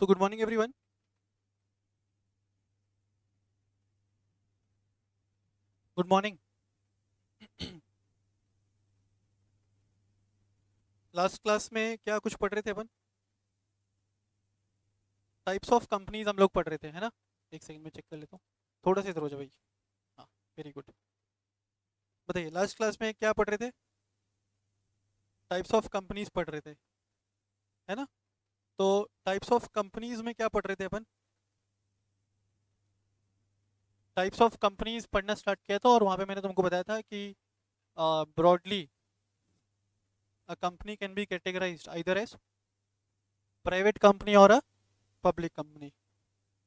So good morning everyone. Good morning. Last class में क्या कुछ पढ़ रहे थे अपन? टाइप्स ऑफ कंपनीज हम लोग पढ़ रहे थे, है ना? एक सेकंड में चेक कर लेता हूँ, थोड़ा सा इधर हो जाओ भाई। हाँ, वेरी गुड। बताइए लास्ट क्लास में क्या पढ़ रहे थे? टाइप्स ऑफ कंपनीज पढ़ रहे थे, है ना? तो टाइप्स ऑफ कंपनीज में क्या पढ़ रहे थे अपन? टाइप्स ऑफ कंपनीज पढ़ना स्टार्ट किया था और वहाँ पे मैंने तुमको बताया था कि broadly a company can be categorized either as private company और अ पब्लिक कंपनी।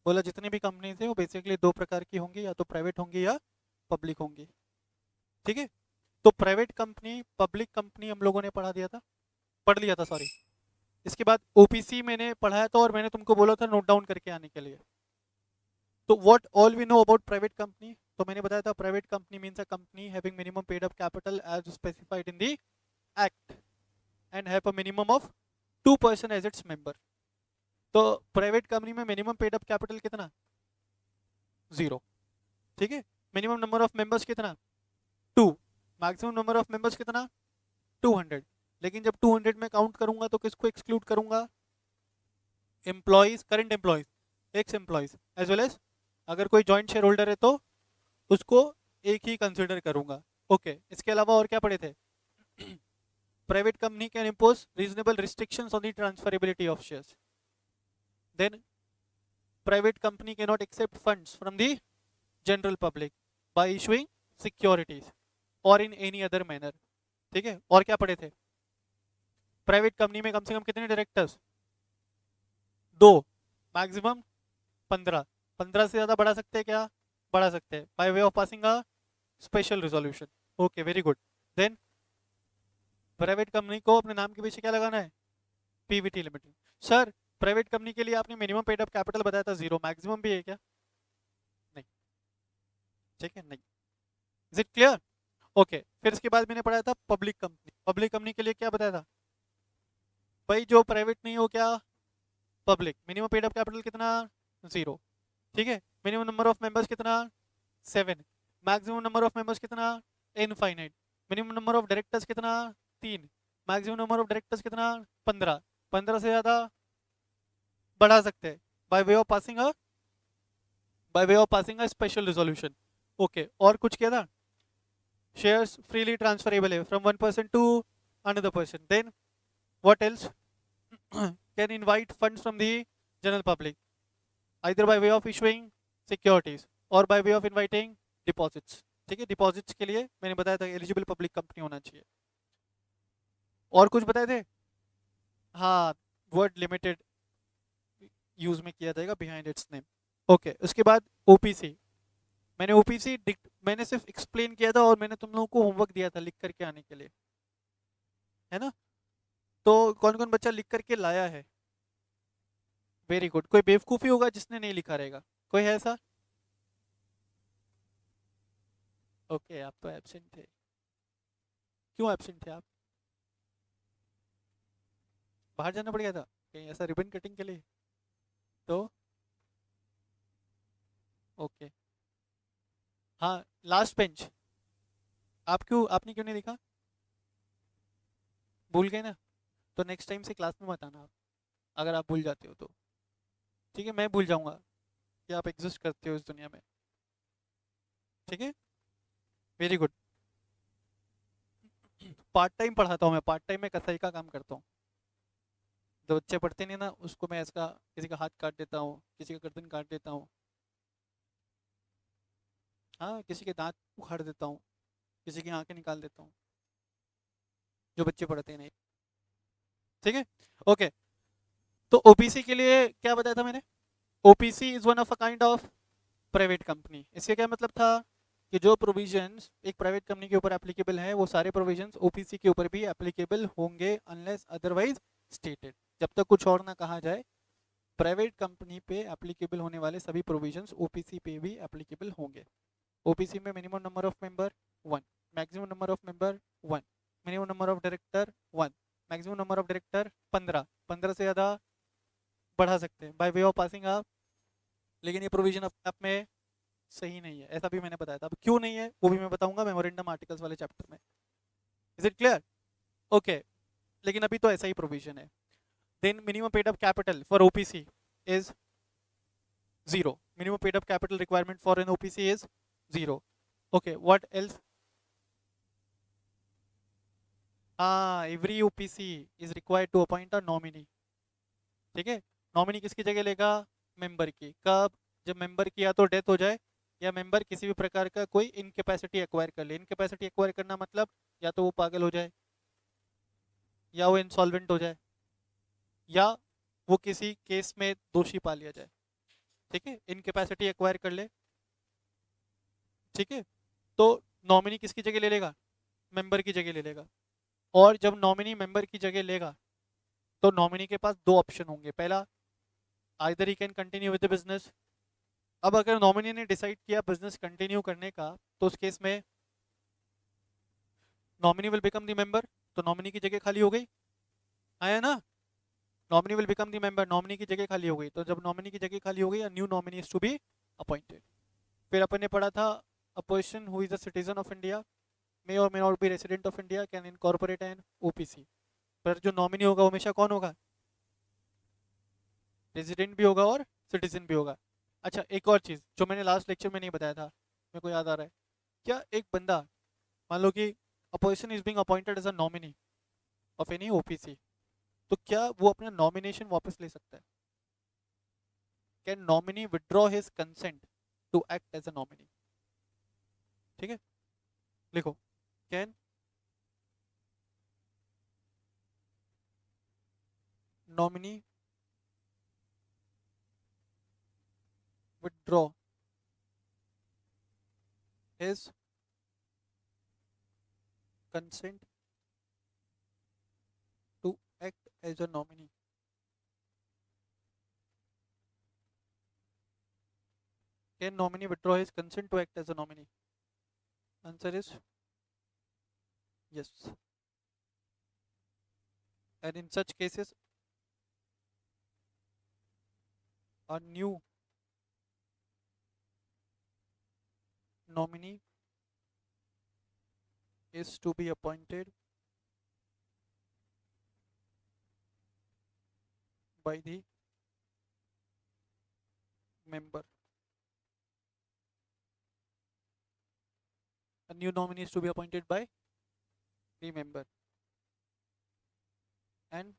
बोला जितनी भी कंपनीज है वो बेसिकली दो प्रकार की होंगी, या तो प्राइवेट होंगी या पब्लिक होंगी। ठीक है, तो प्राइवेट कंपनी पब्लिक कंपनी हम लोगों ने पढ़ लिया था, सॉरी। इसके बाद ओपीसी मैंने पढ़ाया था और मैंने तुमको बोला था नोट डाउन करके आने के लिए। तो what all we know about private company, तो मैंने बताया था private company means a company having minimum paid up capital as specified in the act and have a minimum of 2% as its member. तो प्राइवेट कंपनी में minimum paid up capital कितना? 0। ठीक है, minimum number of members कितना? 2। Maximum number of members कितना? 200। लेकिन जब 200 में काउंट करूंगा तो किसको एक्सक्लूड करूंगा? Employees, current employees, ex employees as well as अगर कोई जॉइंट शेयर होल्डर है तो उसको एक ही कंसिडर करूंगा। ओके, इसके अलावा और क्या पढ़े थे? Private company can impose reasonable restrictions on the transferability of shares. Then private company can not accept funds from the general public by issuing securities और इन एनी अदर मैनर। ठीक है, और क्या पढ़े थे? प्राइवेट कंपनी में कम से कम कितने डायरेक्टर्स? 2। मैक्सिमम 15। 15 से ज्यादा बढ़ा सकते हैं क्या? बढ़ा सकते हैं by way of passing a special resolution. Okay, very good. Then private company को अपने नाम के पीछे क्या लगाना है? PVT limited. Sir, private company के लिए आपने मिनिमम पेड अप कैपिटल बताया था 0, मैक्सिमम भी है क्या? नहीं। ठीक है, नहीं। Is it clear? ओके, फिर इसके बाद मैंने पढ़ाया था पब्लिक कंपनी। पब्लिक कंपनी के लिए क्या बताया था? भाई जो प्राइवेट नहीं हो क्या? Public. Minimum paid up capital कितना? 0। ठीक है, मिनिमम नंबर ऑफ मेंबर्स कितना? 7। मैक्सिमम नंबर ऑफ मेंबर्स कितना? Infinite. Minimum number of directors कितना? 3। मैक्सिमम नंबर ऑफ डायरेक्टर्स कितना? 15। 15 से ज्यादा बढ़ा सकते हैं by way of passing a special resolution. Okay, और कुछ किया था? शेयर्स फ्रीली ट्रांसफरेबल है from one person to another person. Then what else? Can invite funds from the general public either by way of issuing securities or by way of inviting deposits। ठीक है, deposits के लिए मैंने बताया था eligible public company होना चाहिए। और कुछ बताए थे? हाँ, वर्ड लिमिटेड यूज में किया जाएगा बिहाइंड इट्स नेम। ओके, उसके बाद ओपीसी। मैंने ओपीसी मैंने सिर्फ एक्सप्लेन किया था और मैंने तुम लोगों को होमवर्क दिया था लिख करके आने के लिए, है ना? तो कौन कौन बच्चा लिख करके लाया है? Very good. कोई बेवकूफ़ी होगा जिसने नहीं लिखा रहेगा? कोई है ऐसा? ओके, आप तो एब्सेंट थे। क्यों एब्सेंट थे आप? बाहर जाना पड़ गया था कहीं ऐसा रिबन कटिंग के लिए? तो ओके। हाँ, लास्ट बेंच। आपने क्यों नहीं लिखा? भूल गए ना? तो नेक्स्ट टाइम से क्लास में मत आना आप, अगर आप भूल जाते हो तो। ठीक है, मैं भूल जाऊंगा कि आप एग्जिस्ट करते हो इस दुनिया में। ठीक है, वेरी गुड। पार्ट टाइम पढ़ाता हूँ मैं, पार्ट टाइम में कसाई का काम करता हूँ। जो बच्चे पढ़ते नहीं ना उसको मैं इसका किसी का हाथ काट देता हूँ, किसी का गर्दन काट देता हूँ, हाँ, किसी के दांत उखाड़ देता हूँ, किसी की आंखें निकाल देता हूँ, जो बच्चे पढ़ते नहीं। ठीक है, ओके। तो ओपीसी के लिए क्या बताया था मैंने? OPC is one of a kind of private company. इससे क्या मतलब था कि जो प्रोविजंस एक प्राइवेट कंपनी के ऊपर एप्लीकेबल है वो सारे प्रोविजंस ओपीसी के ऊपर भी एप्लीकेबल होंगे अनलेस अदरवाइज स्टेटेड। जब तक कुछ और ना कहा जाए, प्राइवेट कंपनी पे एप्लीकेबल होने वाले सभी प्रोविजंस ओपीसी पे भी एप्लीकेबल होंगे। ओपीसी में minimum number of member 1, maximum number of member 1, minimum number of director 1, maximum number of director 15। 15 से ज़्यादा बढ़ा सकते हैं बाय वे ऑफ पासिंग आप, लेकिन ये प्रोविजन अपने आप में सही नहीं है, ऐसा भी मैंने बताया था। अब क्यों नहीं है वो भी मैं बताऊंगा मेमोरेंडम आर्टिकल्स वाले चैप्टर में। Is it clear? ओके, लेकिन अभी तो ऐसा ही प्रोविजन है। Then minimum paid up capital for OPC is 0. Minimum paid up capital requirement for an OPC is 0. Okay, what else? Every OPC is required to appoint a nominee. ठीक है, nominee किसकी जगह लेगा? मेंबर की। कब? जब member की या तो डेथ हो जाए या मेंबर किसी भी प्रकार का कोई इनकेपेसिटी एक्वायर कर ले। इनकेपेसिटी एक्वायर करना मतलब या तो वो पागल हो जाए, या वो इंसॉल्वेंट हो जाए, या वो किसी केस में दोषी पा लिया जाए। ठीक है, इनकेपेसिटी एक्वायर कर ले। ठीक है, तो नॉमिनी किसकी जगह ले लेगा? मेंबर की जगह ले लेगा। और जब नॉमिनी मेंबर की जगह लेगा तो नॉमिनी के पास दो ऑप्शन होंगे। पहला, either he can continue with the business. अब अगर नॉमिनी ने डिसाइड किया बिजनेस कंटिन्यू करने का, तो उस केस में nominee will become the member, तो नॉमिनी की जगह खाली हो गई। आया ना? Nominee will become the member, nominee की जगह खाली हो गई। तो जब नॉमिनी की जगह खाली हो गई, new nominee is to be appointed. फिर अपन ने पढ़ा था a person who is a citizen of India may or may not be resident of India can incorporate an OPC. पर जो नॉमिनी होगा वो हमेशा कौन होगा? रेजिडेंट भी होगा और सिटीजन भी होगा। अच्छा, एक और चीज़ जो मैंने लास्ट लेक्चर में नहीं बताया था, मेरे को याद आ रहा है। क्या एक बंदा, मान लो कि a person is being appointed as a nominee of any OPC, तो क्या वो अपना नॉमिनेशन वापस ले सकता है? Can nominee withdraw his consent to act as a nominee? ठीक है, लिखो, can nominee withdraw his consent to act as a nominee? Can nominee withdraw his consent to act as a nominee? Answer is yes. And in such cases, a new nominee is to be appointed by the member. A new nominee is to be appointed by the member, and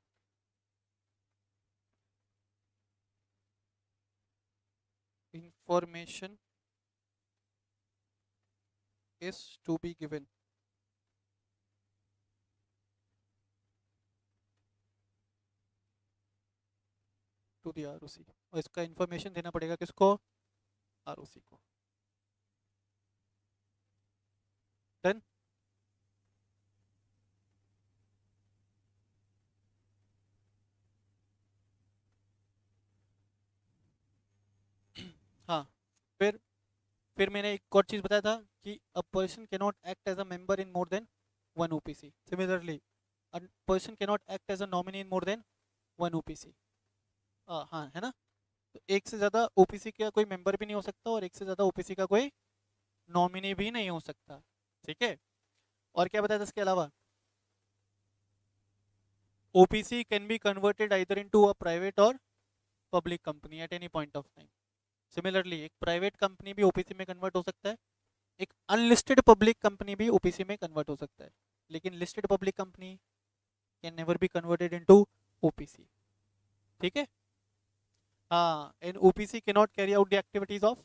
information is to be given to the ROC. और इसका information देना पड़ेगा किसको? ROC को। Done? हाँ, फिर मैंने एक और चीज़ बताया था कि a person can not act as a member in more than one OPC. Similarly, a person can not act as a nominee in more than one OPC. हाँ, है ना? तो एक से ज़्यादा ओपीसी का कोई मेंबर भी नहीं हो सकता और एक से ज़्यादा ओपीसी का कोई नॉमिनी भी नहीं हो सकता। ठीक है, और क्या बताया था इसके अलावा? OPC can be converted either into a private or public company at any point of time. Similarly, एक प्राइवेट कंपनी भी ओपीसी में कन्वर्ट हो सकता है, एक अनलिस्टेड पब्लिक कंपनी भी ओपीसी में कन्वर्ट हो सकता है, लेकिन listed public company can never be converted into OPC. ठीक है, हाँ, an OPC can not carry out the activities of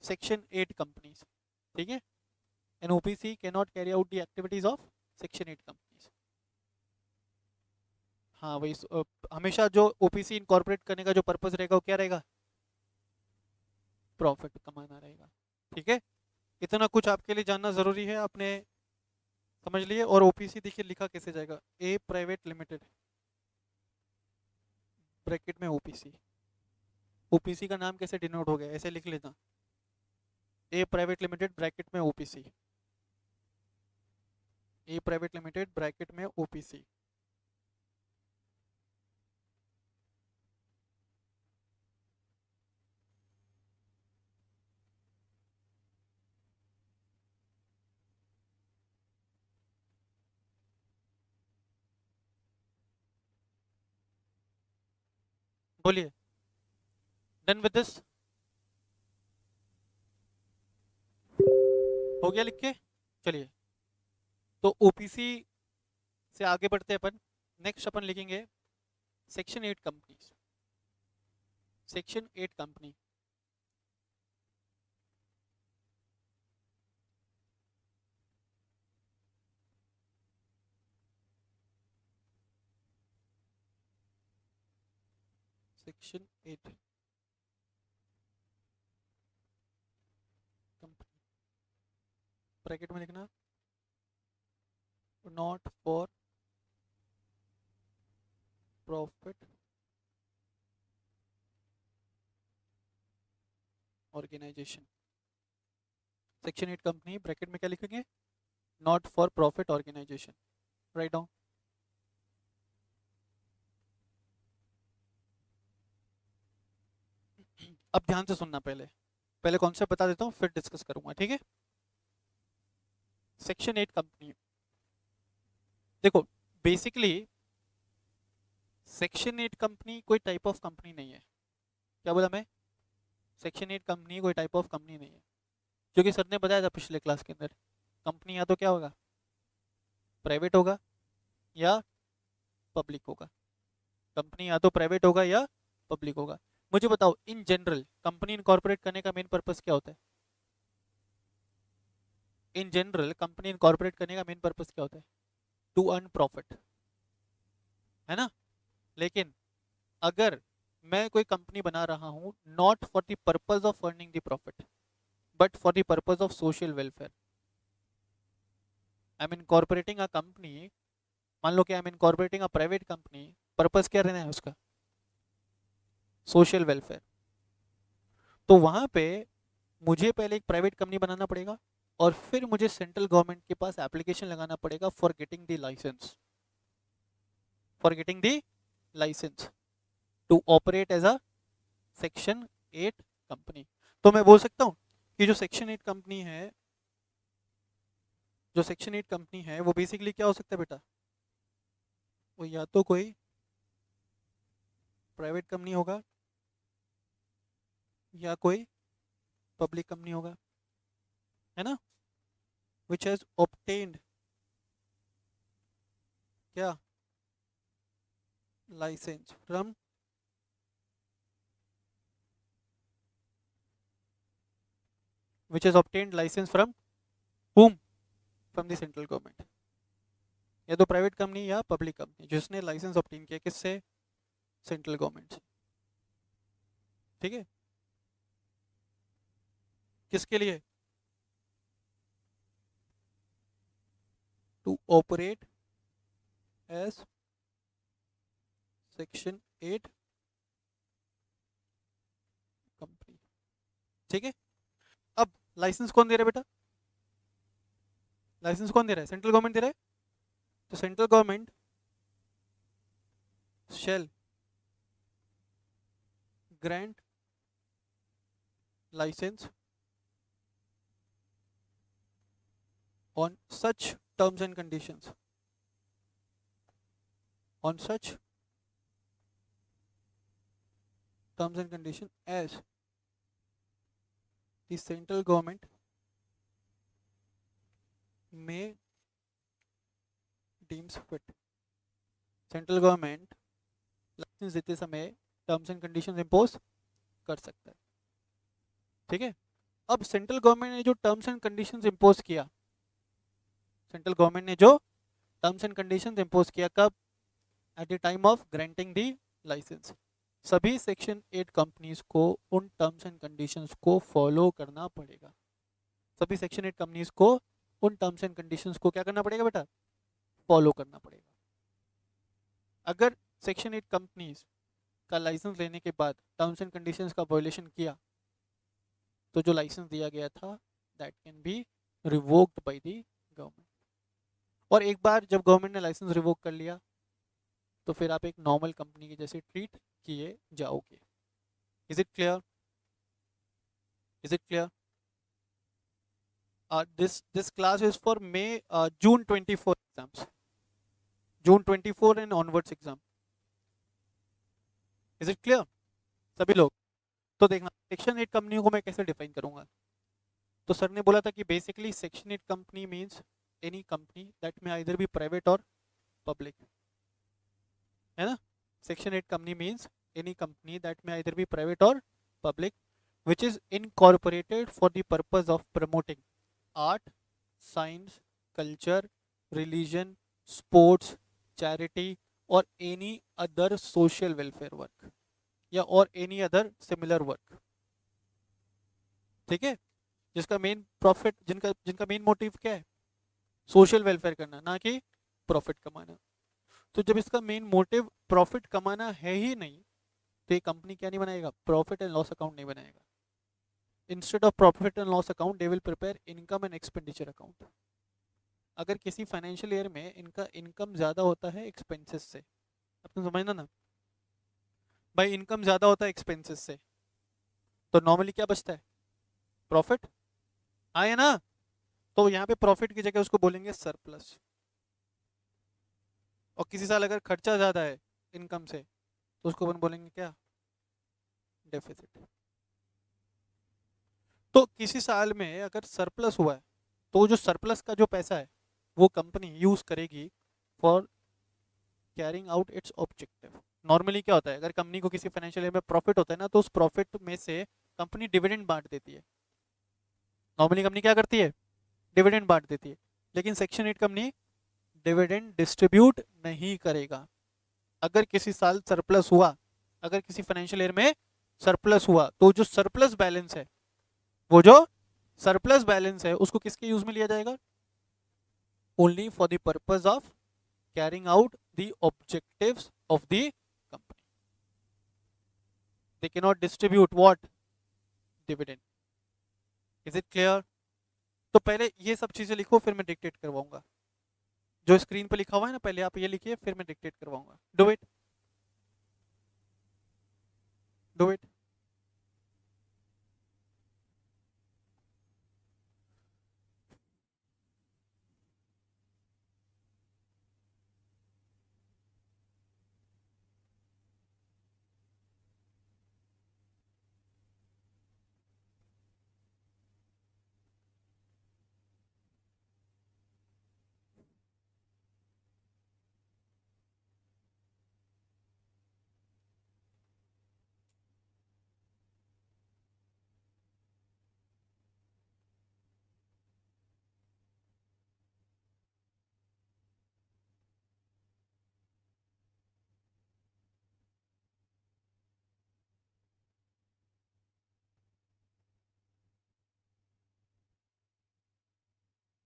section 8 companies. ठीक है, N OPC can not carry out the activities of section 8 companies. हाँ, वही हमेशा जो OPC incorporate करने का जो पर्पस रहेगा वो क्या रहेगा? प्रॉफिट कमाना रहेगा। ठीक है, इतना कुछ आपके लिए जानना जरूरी है, आपने समझ लिए। और ओपीसी देखिए लिखा कैसे जाएगा, ए प्राइवेट लिमिटेड ब्रैकेट में ओपीसी। ओपीसी का नाम कैसे डिनोट हो गया, ऐसे लिख लेना, ए प्राइवेट लिमिटेड ब्रैकेट में ओपीसी, ए प्राइवेट लिमिटेड ब्रैकेट में ओपीसी। बोलिए, डन विद दिस, हो गया लिख के? चलिए, तो ओपीसी से आगे बढ़ते हैं अपन। नेक्स्ट अपन लिखेंगे section 8 companies. Section 8 company, section 8 company, bracket में लिखना not for profit organisation. Section 8 company, bracket में क्या लिखेंगे? Not for profit organisation. Right down. अब ध्यान से सुनना, पहले पहले कॉन्सेप्ट बता देता हूँ, फिर डिस्कस करूंगा, ठीक है? सेक्शन 8 कंपनी, देखो बेसिकली सेक्शन 8 कंपनी कोई टाइप ऑफ कंपनी नहीं है। क्या बोला मैं? सेक्शन 8 कंपनी कोई टाइप ऑफ कंपनी नहीं है, क्योंकि सर ने बताया था पिछले क्लास के अंदर, कंपनी या तो क्या होगा, प्राइवेट होगा या पब्लिक होगा। कंपनी या तो प्राइवेट होगा या पब्लिक होगा। मुझे बताओ, इन जनरल कंपनी इनकॉर्पोरेट करने का मेन पर्पस क्या होता है? इन जनरल कंपनी इनकॉर्पोरेट करने का मेन पर्पस क्या होता है? टू अर्न प्रॉफिट, है ना? लेकिन अगर मैं कोई कंपनी बना रहा हूं not for the purpose of earning the profit but for the purpose of social welfare, I am incorporating a company, मान लो कि I am incorporating a private company, purpose क्या रहना है उसका? Social welfare. तो वहां पे मुझे पहले एक प्राइवेट कंपनी बनाना पड़ेगा और फिर मुझे सेंट्रल गवर्नमेंट के पास एप्लीकेशन लगाना पड़ेगा for getting the licence, for getting the licence to operate as a section 8 company. तो मैं बोल सकता हूँ कि जो सेक्शन 8 कंपनी है, जो सेक्शन 8 कंपनी है वो बेसिकली क्या हो सकता है बेटा? वो या तो कोई प्राइवेट कंपनी होगा या कोई पब्लिक कंपनी होगा, है ना? विच हैज ऑब्टेन्ड क्या? Licence from, which has obtained licence from whom? From the central government. या तो प्राइवेट कंपनी या पब्लिक कंपनी जिसने लाइसेंस ऑब्टेन किया, किससे? सेंट्रल गवर्नमेंट से। ठीक है? किसके लिए? To operate as section 8 company. ठीक है? अब लाइसेंस कौन दे रहा है बेटा? लाइसेंस कौन दे रहा है? सेंट्रल गवर्नमेंट दे रहा है। तो central government shall grant licence on such terms and conditions, on such terms and conditions as the central government may deems fit। Central government licence देते समय टर्म्स एंड कंडीशंस इंपोज कर सकता है। ठीक है? अब सेंट्रल गवर्नमेंट ने जो टर्म्स एंड कंडीशंस इंपोज किया, सेंट्रल गवर्नमेंट ने जो टर्म्स एंड कंडीशंस इंपोज किया, कब? At the time of granting the licence. सभी सेक्शन 8 कंपनीज को उन टर्म्स एंड कंडीशंस को फॉलो करना पड़ेगा। सभी सेक्शन 8 कंपनीज को उन टर्म्स एंड कंडीशंस को क्या करना पड़ेगा बेटा? फॉलो करना पड़ेगा। अगर सेक्शन 8 कंपनीज का लाइसेंस लेने के बाद टर्म्स एंड कंडीशंस का वायोलेशन किया, तो जो लाइसेंस दिया गया था that can be revoked by the government. और एक बार जब गवर्नमेंट ने लाइसेंस रिवोक कर लिया तो फिर आप एक नॉर्मल कंपनी के जैसे ट्रीट किए जाओगे। Is it clear? Is it clear? this class is for May June 24 exams, June 24 and onwards exam। Is it clear सभी लोग? तो देखना सेक्शन 8 कंपनियों को मैं कैसे डिफाइन करूंगा। तो सर ने बोला था कि basically section 8 company means any company that में either B private or public, है ना। Section 8 company means any company that में either B private or public which is incorporated for the purpose of promoting art, science, culture, religion, sports, charity or any other social welfare work या और any other similar work, ठीक है। जिसका main profit, जिनका जिनका main motive क्या है, social welfare करना, ना कि प्रॉफिट कमाना। तो जब इसका मेन मोटिव प्रॉफिट कमाना है ही नहीं, तो ये कंपनी क्या नहीं बनाएगा, प्रॉफिट एंड लॉस अकाउंट नहीं बनाएगा। Instead of profit and loss account they will prepare income and expenditure account. अगर किसी फाइनेंशियल ईयर में इनका इनकम ज़्यादा होता है एक्सपेंसेस से, आपने समझना ना भाई, इनकम ज़्यादा होता है एक्सपेंसेस से, तो नॉर्मली क्या बचता है, प्रॉफिट आए ना। तो यहाँ पे प्रॉफिट की जगह उसको बोलेंगे सरप्लस। और किसी साल अगर खर्चा ज़्यादा है इनकम से, तो उसको अपन बोलेंगे क्या, डेफिसिट। तो किसी साल में अगर सरप्लस हुआ है, तो जो सरप्लस का जो पैसा है वो कंपनी यूज करेगी for carrying out it's objective. Normally क्या होता है, अगर कंपनी को किसी फाइनेंशियल ईयर में प्रॉफिट होता है ना, तो उस प्रॉफिट में से कंपनी डिविडेंड बांट देती है। नॉर्मली कंपनी क्या करती है, डिविडेंड बांट देती है। लेकिन सेक्शन 8 कंपनी डिविडेंड डिस्ट्रीब्यूट नहीं करेगा। अगर किसी साल सरप्लस हुआ, अगर किसी फाइनेंशियल ईयर में सरप्लस हुआ, तो जो सरप्लस बैलेंस है, वो जो सरप्लस बैलेंस है उसको किसके यूज में लिया जाएगा, only for the purpose of carrying out the objectives of the company. They can not distribute what, dividend. Is it clear? तो पहले ये सब चीजें लिखो, फिर मैं डिक्टेट करवाऊंगा। जो स्क्रीन पे लिखा हुआ है ना, पहले आप ये लिखिए, फिर मैं डिक्टेट करवाऊंगा। Do it, do it.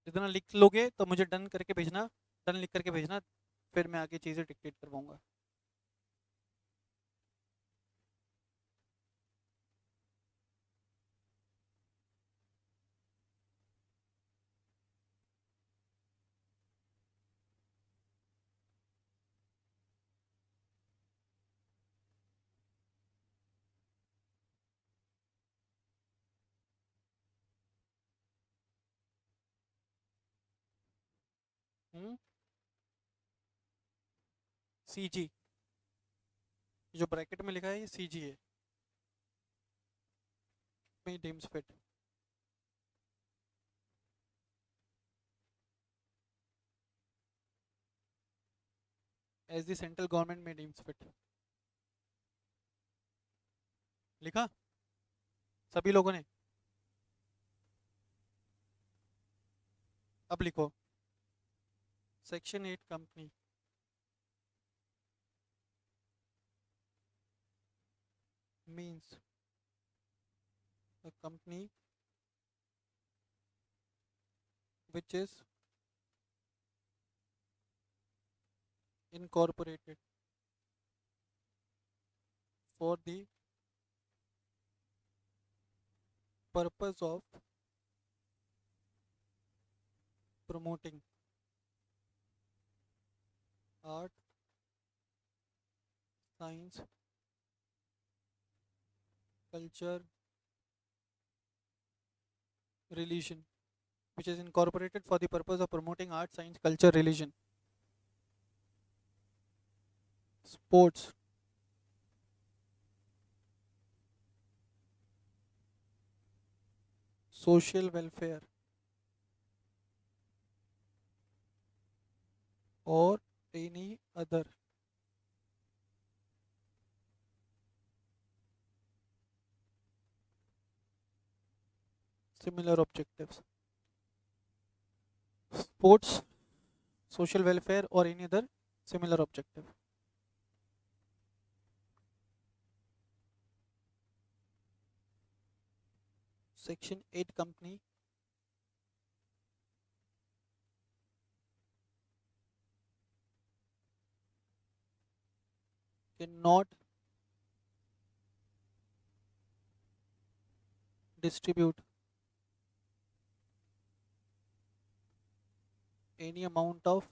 जितना लिख लोगे तो मुझे डन करके भेजना, डन लिख करके भेजना, फिर मैं आगे चीजें डिक्टेट करवाऊंगा। सी जी, जो ब्रैकेट में लिखा है ये सी जी है, may deems fit. As the central government may deems fit लिखा सभी लोगों ने। अब लिखो, section 8 company means a company which is incorporated for the purpose of promoting art, science, culture, religion, which is incorporated for the purpose of promoting art, science, culture, religion, sports, social welfare or any other similar objectives. Sports, social welfare or any other similar objective. Section 8 company cannot distribute any amount of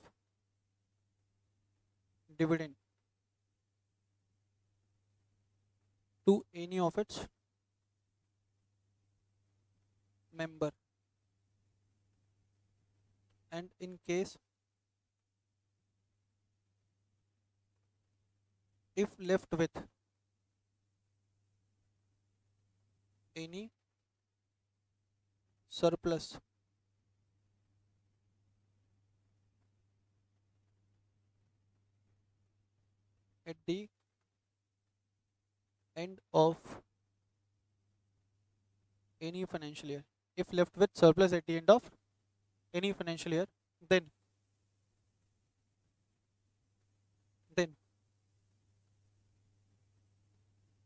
dividend to any of its member, and in case if left with any surplus at the end of any financial year, if left with surplus at the end of any financial year, then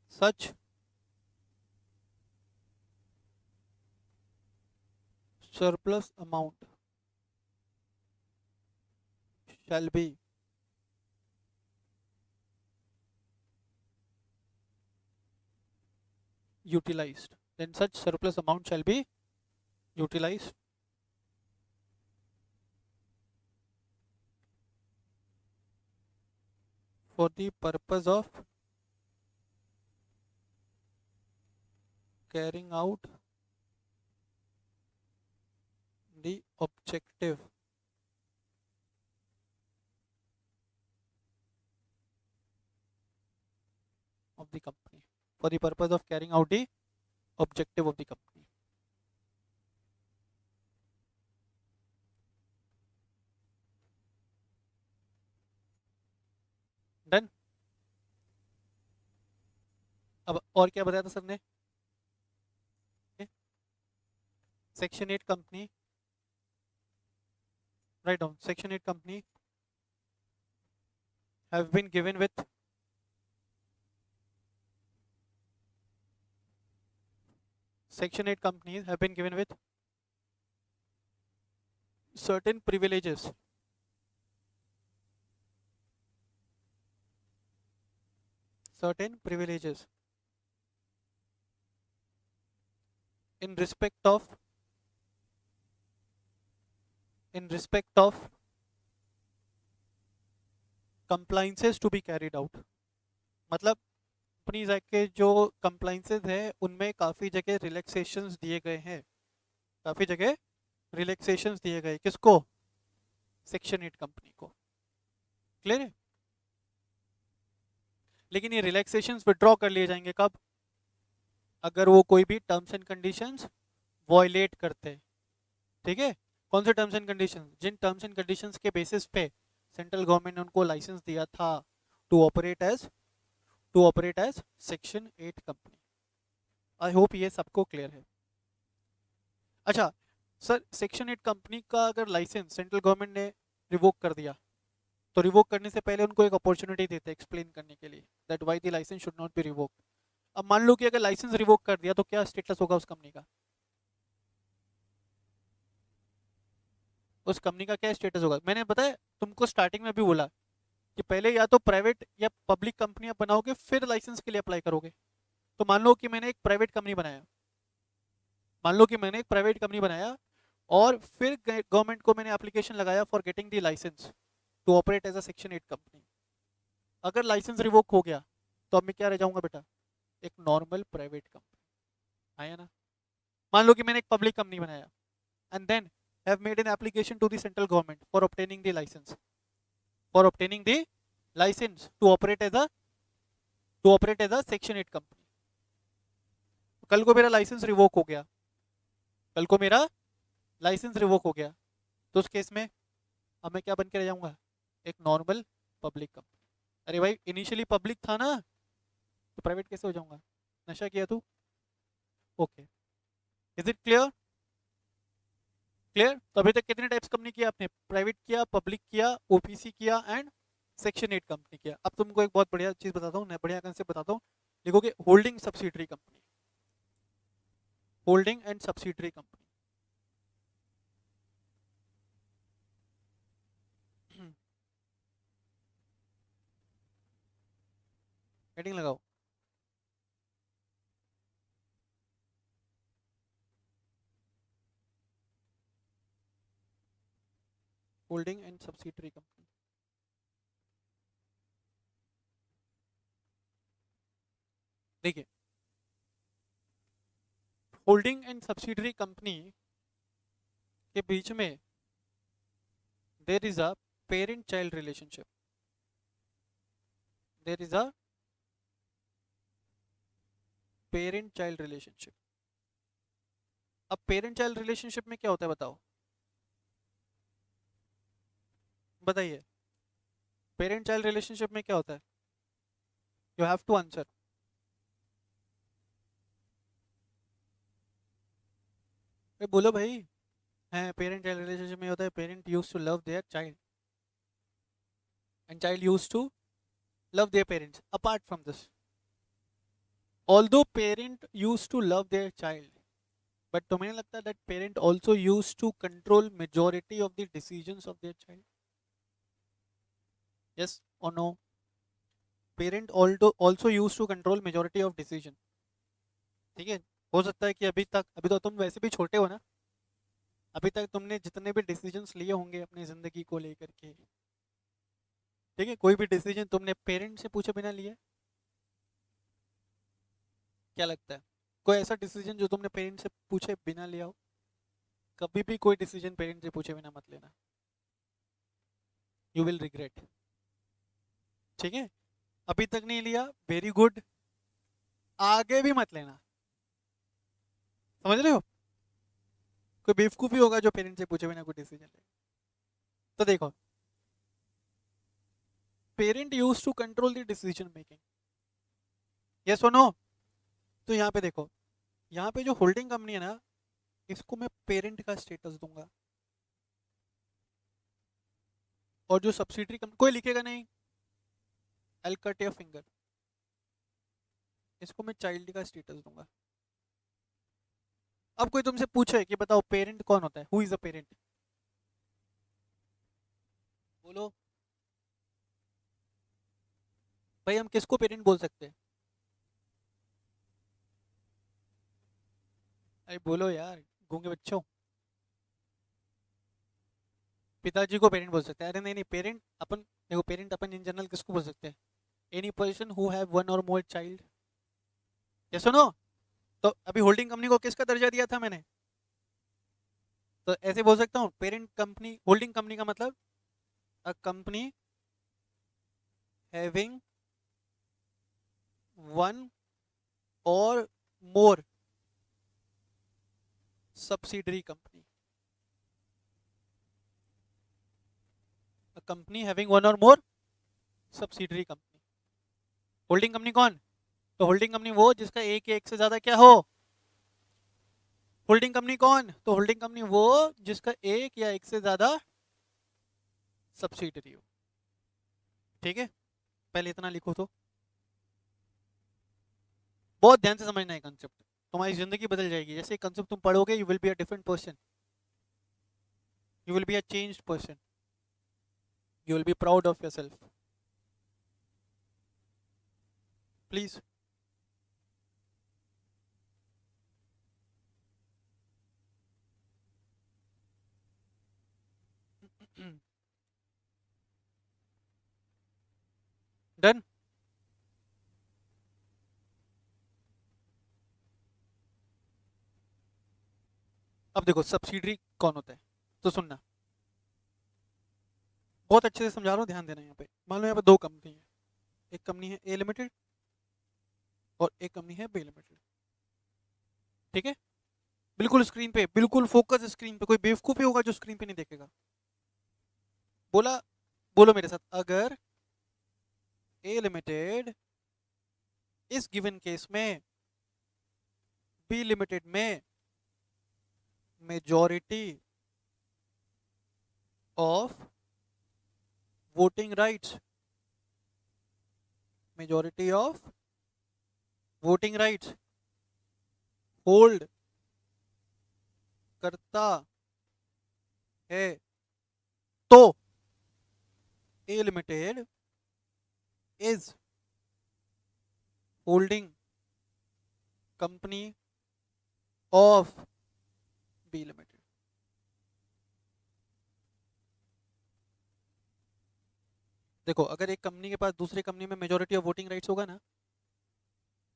such surplus amount shall be utilized. Then such surplus amount shall be utilized for the purpose of carrying out the objective of the company. For the purpose of carrying out the objective of the company. Done. अब और क्या बताया था sir ने? Section 8 company, right down, section 8 company have been given with Section 8 companies have been given with certain privileges in respect of compliances to be carried out. मतलब companies act के जो compliances है उनमें काफ़ी जगह रिलैक्सेशंस दिए गए हैं, किसको? सेक्शन 8 कंपनी को. क्लियर है? लेकिन ये रिलैक्सेशंस विड्रॉ कर लिए जाएंगे कब? अगर वो कोई भी टर्म्स एंड कंडीशंस वॉयलेट करते हैं. ठीक है? कौन से टर्म्स एंड कंडीशंस? जिन टर्म्स एंड कंडीशंस के बेसिस पे सेंट्रल गवर्नमेंट ने उनको लाइसेंस दिया था to operate as section 8 company. I hope ये सबको क्लियर है. अच्छा सर, सेक्शन 8 कंपनी का अगर लाइसेंस सेंट्रल गवर्नमेंट ने रिवोक कर दिया तो रिवोक करने से पहले उनको एक अपॉर्चुनिटी देते हैं एक्सप्लेन करने के लिए that why the licence should not be revoke. अब मान लो कि अगर लाइसेंस रिवोक कर दिया तो क्या स्टेटस होगा उस कंपनी का? उस कंपनी का क्या स्टेटस होगा? मैंने बताया तुमको स्टार्टिंग में भी बोला कि पहले या तो प्राइवेट या पब्लिक कंपनियां बनाओगे फिर लाइसेंस के लिए अप्लाई करोगे. तो मान लो कि मैंने एक प्राइवेट कंपनी बनाया और फिर गवर्नमेंट को मैंने एप्लीकेशन लगाया for getting the licence to operate as a section 8 company. अगर लाइसेंस रिवोक हो गया तो अब मैं क्या रह जाऊंगा बेटा? एक नॉर्मल प्राइवेट कंपनी. आया ना? मान लो कि मैंने एक पब्लिक कंपनी बनाया and then have made an application to the central government for obtaining the licence to operate as a section 8 company. कल को मेरा लाइसेंस रिवोक हो गया कल को मेरा लाइसेंस रिवोक हो गया तो उस केस में अब मैं क्या बन के रह जाऊंगा, एक नॉर्मल पब्लिक कंपनी। अरे भाई इनिशियली पब्लिक था ना, तो प्राइवेट कैसे हो जाऊंगा, नशा किया तू। Okay, is it clear? Clear. तो अभी तक कितने टाइप्स कंपनी किया आपने, प्राइवेट किया, पब्लिक किया, ओपीसी किया एंड सेक्शन 8 कंपनी किया। अब तुमको एक बहुत बढ़िया चीज बताता हूँ, बढ़िया कंसेप्ट बताता हूँ। लिखोगे holding subsidiary company, holding and subsidiary company. Heading लगाओ। Holding and subsidiary company. देखिए, होल्डिंग एंड सब्सिडरी कंपनी के बीच में there is a parent child relationship, there is a parent child relationship. अब पेरेंट चाइल्ड रिलेशनशिप में क्या होता है बताओ, बताइए। पेरेंट चाइल्ड रिलेशनशिप में क्या होता है, यू हैव टू आंसर। बोलो भाई। है, पेरेंट चाइल्ड रिलेशनशिप में होता है parent use to love their child and child use to love their parents. Apart from this, although parent used to love their child, but तुम्हें नहीं लगता that parent also used to control majority of the decisions of their child? Yes or no? Parent also used to control majority of decision. ठीक है, हो सकता है कि अभी तक, अभी तो तुम वैसे भी छोटे हो ना, अभी तक तुमने जितने भी डिसीजंस लिए होंगे अपनी जिंदगी को लेकर के, ठीक है, कोई भी डिसीजन तुमने पेरेंट से पूछे बिना लिया? क्या लगता है, कोई ऐसा डिसीजन जो तुमने पेरेंट से पूछे बिना लिया हो? कभी भी कोई डिसीजन पेरेंट से पूछे बिना मत लेना, यू विल रिग्रेट। ठीक है, अभी तक नहीं लिया, वेरी गुड, आगे भी मत लेना। समझ रहे हो? कोई बेवकूफी होगा जो पेरेंट से पूछे बिना कोई डिसीजन ले। तो देखो, parent use to control the decision making, yes और नो? तो यहाँ पे देखो, यहाँ पे जो होल्डिंग कंपनी है ना, इसको मैं पेरेंट का स्टेटस दूंगा, और जो सब्सिडरी कंपनी, कोई लिखेगा नहीं, आई कट योर फिंगर, इसको मैं चाइल्ड का स्टेटस दूंगा। अब कोई तुमसे पूछे कि बताओ पेरेंट कौन होता है, हु इज अ पेरेंट, बोलो भाई, हम किसको पेरेंट बोल सकते हैं? अरे बोलो यार, गूंगे बच्चों। पिताजी को पेरेंट बोल सकते हैं? अरे नहीं नहीं, पेरेंट अपन, देखो पेरेंट अपन इन जनरल किसको बोल सकते हैं, any person who have one or more child. ये सुनो, तो अभी होल्डिंग कंपनी को किसका दर्जा दिया था मैंने, तो ऐसे बोल सकता हूँ पेरेंट कंपनी, होल्डिंग कंपनी का मतलब अ company having one or more subsidiary company, a company having one or more subsidiary company. Holding company कौन, तो होल्डिंग कंपनी वो जिसका एक या एक से ज्यादा क्या हो। होल्डिंग कंपनी कौन, तो होल्डिंग कंपनी वो जिसका एक या एक से ज्यादा सब्सिडरी हो। ठीक है, पहले इतना लिखो तो, बहुत ध्यान से समझना है कंसेप्ट, तुम्हारी जिंदगी बदल जाएगी जैसे कंसेप्ट तुम पढ़ोगे, you will be a different person, you will be a changed person, you will be proud of yourself. Please. Done. अब देखो सब्सिडरी कौन होता है, तो सुनना, बहुत अच्छे से समझा रहा हूँ, ध्यान देना। यहाँ पे मान लो यहाँ पे दो कंपनी है, एक कंपनी है ए लिमिटेड और एक कंपनी है बी लिमिटेड। ठीक है, बिल्कुल स्क्रीन पे, बिल्कुल फोकस स्क्रीन पे, कोई बेवकूफ ही होगा जो स्क्रीन पे नहीं देखेगा। बोला, बोलो मेरे साथ, अगर ए लिमिटेड इस गिवन केस में बी लिमिटेड में majority of voting rights, majority of voting rights hold करता है, तो A limited is holding company of B limited. देखो, अगर एक कंपनी के पास दूसरी कंपनी में मेजॉरिटी ऑफ वोटिंग राइट्स होगा ना,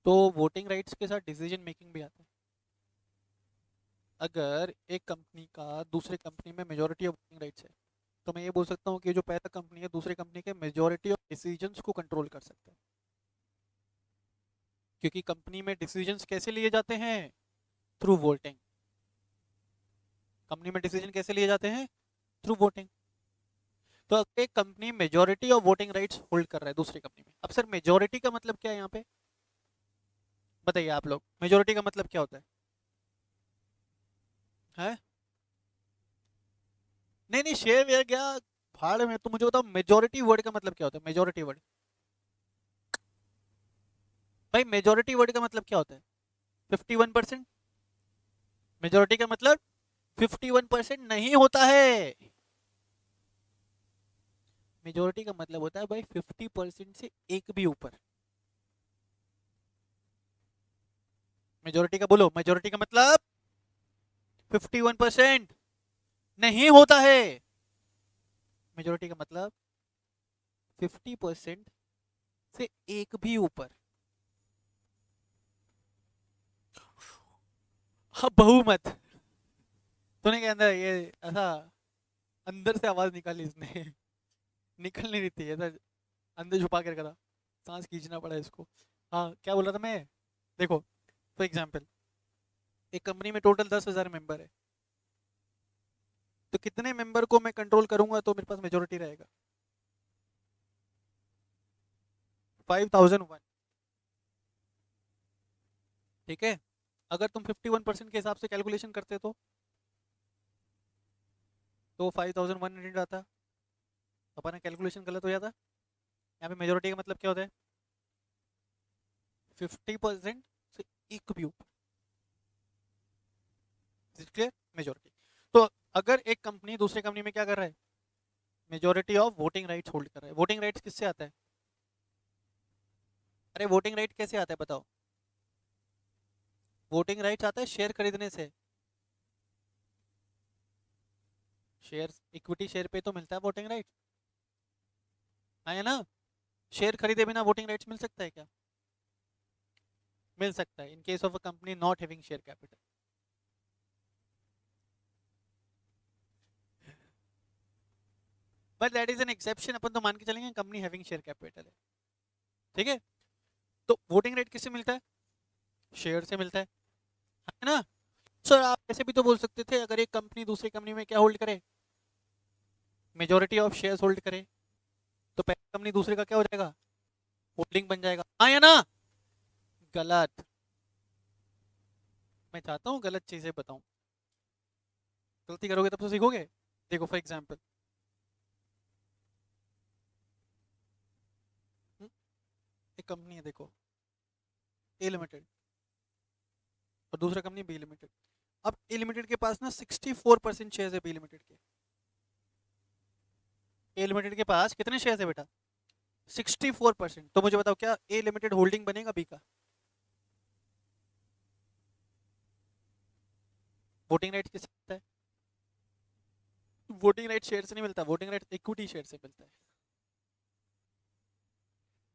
तो वोटिंग राइट्स के साथ डिसीजन मेकिंग भी आता है। अगर एक कंपनी का दूसरे कंपनी में मेजॉरिटी ऑफ वोटिंग राइट्स है, तो मैं ये बोल सकता हूँ कि जो पहला कंपनी है दूसरी कंपनी के मेजॉरिटी ऑफ डिसीजंस को कंट्रोल कर सकता है। क्योंकि कंपनी में डिसीजंस कैसे लिए जाते हैं? Through voting. कंपनी में डिसीजन कैसे लिए जाते हैं? Through voting. तो अगर एक company majority of voting rights hold कर रहा है दूसरी कंपनी में, अब सर मेजॉरिटी का मतलब क्या है यहाँ पे? बताइए आप लोग, मेजॉरिटी का मतलब क्या होता है? नहीं नहीं, शेयर वेयर क्या भाड़ में, तो मुझे बताओ मेजॉरिटी वर्ड का मतलब क्या होता है? मेजॉरिटी वर्ड, भाई मेजॉरिटी वर्ड का मतलब क्या होता है? 51%। मेजॉरिटी का मतलब 51% नहीं होता है। मेजॉरिटी का मतलब होता है भाई 50% से एक भी ऊपर। मेजॉरिटी का बोलो, मेजॉरिटी का मतलब 51% नहीं होता है। मेजॉरिटी का मतलब 50% से एक भी ऊपर। हाँ, बहुमत। तूने क्या अंदर ये ऐसा अंदर से आवाज निकाली इसने निकल नहीं रही थी, ऐसा अंदर छुपा के रखा था, सांस खींचना पड़ा इसको। हाँ, क्या बोल रहा था मैं? देखो, फॉर एग्जाम्पल, एक कंपनी में टोटल 10,000 मेंबर है, तो कितने मेंबर को मैं कंट्रोल करूंगा तो मेरे पास मेजोरिटी रहेगा? 5001। ठीक है, अगर तुम 51% के हिसाब से कैलकुलेशन करते तो 5100 आता, अपना कैलकुलेशन गलत हो जाता। यहाँ पे मेजोरिटी का मतलब क्या होता है? 50% से एक भी ऊपर। क्लियर? मेजोरिटी। तो अगर एक कंपनी दूसरी कंपनी में क्या कर रहा है? Majority of voting rights hold कर रहा है। वोटिंग राइट्स किससे आता है? अरे वोटिंग राइट कैसे आता है बताओ? वोटिंग राइट्स आता है शेयर खरीदने से। शेयर, इक्विटी शेयर पे तो मिलता है वोटिंग राइट, है ना? शेयर खरीदे बिना वोटिंग राइट्स मिल सकता है क्या? मिल सकता है, in case of a company not having share capital. But that is an exception, अपन तो मान के चलेंगे कंपनी हैविंग शेयर कैपिटल है। ठीक है, तो वोटिंग राइट किससे मिलता है? शेयर से मिलता है ना? सर आप ऐसे भी तो बोल सकते थे, अगर एक कंपनी दूसरी कंपनी में क्या होल्ड करे? मेजोरिटी ऑफ शेयर्स होल्ड करे, तो पहली कंपनी दूसरे का क्या हो जाएगा? होल्डिंग बन जाएगा, हाँ या ना? गलत। मैं चाहता हूँ गलत चीजें बताऊं, गलती करोगे तब तो सीखोगे। देखो फॉर एग्जाम्पल, एक कंपनी है देखो, ए लिमिटेड, और दूसरा कंपनी बी लिमिटेड। अब ए लिमिटेड के पास ना 64% शेयर है बी लिमिटेड के। ए लिमिटेड के पास कितने शेयर है बेटा? 64%। तो मुझे बताओ, क्या ए लिमिटेड होल्डिंग बनेगा बी का? वोटिंग राइट किससे मिलता है? वोटिंग राइट शेयर से नहीं मिलता, वोटिंग राइट इक्विटी शेयर से मिलता है।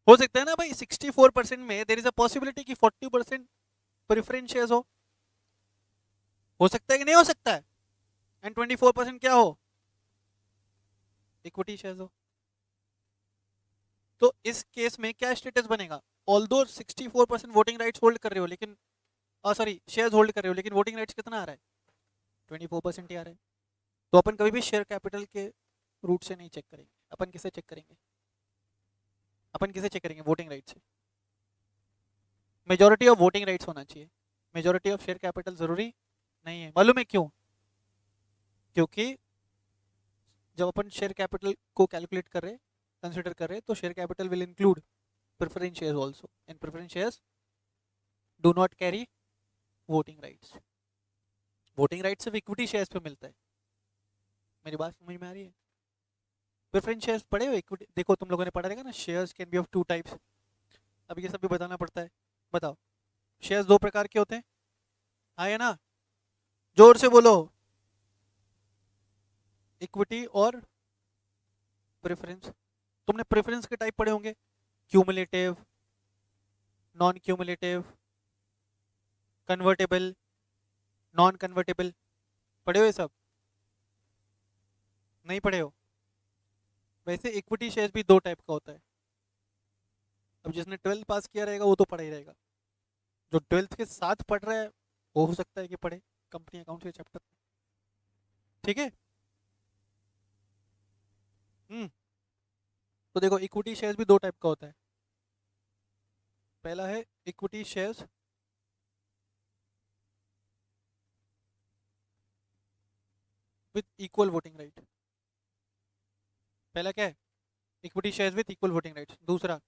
हो सकता है ना भाई, 64% में देयर इज अ पॉसिबिलिटी कि 40% प्रेफरेंस शेयर्स हो सकता है कि नहीं हो सकता है? एंड 24% क्या हो? इक्विटी शेयर्स हो। तो इस केस में क्या स्टेटस बनेगा? ऑल्दो 64% वोटिंग राइट्स होल्ड कर रहे हो, लेकिन सॉरी शेयर्स होल्ड कर रहे हो, लेकिन वोटिंग राइट्स कितना आ रहा है? 24% ही आ रहा है। तो अपन कभी भी शेयर कैपिटल के रूट से नहीं चेक करेंगे, अपन किसे चेक करेंगे? अपन किसे चेक करेंगे? वोटिंग राइट से। मेजोरिटी ऑफ वोटिंग राइट्स होना चाहिए, मेजोरिटी ऑफ शेयर कैपिटल जरूरी नहीं है। मालूम है क्यों? क्योंकि जब अपन शेयर कैपिटल को कैलकुलेट कर रहे, कंसिडर कर रहे, तो share capital will include preference shares also, and preference shares do not carry voting rights. Voting right सिर्फ इक्विटी शेयर्स पे मिलता है। मेरी बात समझ में आ रही है? प्रेफरेंस शेयर्स पढ़े हो? इक्विटी देखो, तुम लोगों ने पढ़ा रहेगा ना, shares can be of two types. अब ये सब भी बताना पड़ता है। बताओ, शेयर्स दो प्रकार के होते हैं, हाँ या ना? जोर से बोलो। इक्विटी और प्रेफरेंस। तुमने प्रेफरेंस के टाइप पढ़े होंगे, cumulative, non cumulative, convertible, non convertible. पढ़े हो ये सब? नहीं पढ़े हो? वैसे इक्विटी शेयर भी दो टाइप का होता है। अब जिसने 12th पास किया रहेगा वो तो पढ़ा ही रहेगा, जो 12th के साथ पढ़ रहा है वो हो सकता है कि पढ़े कंपनी अकाउंट के चैप्टर। ठीक है। तो देखो, इक्विटी शेयर्स भी दो टाइप का होता है। पहला है equity shares with equal voting right. पहला क्या है? Equity shares with equal voting rights. दूसरा,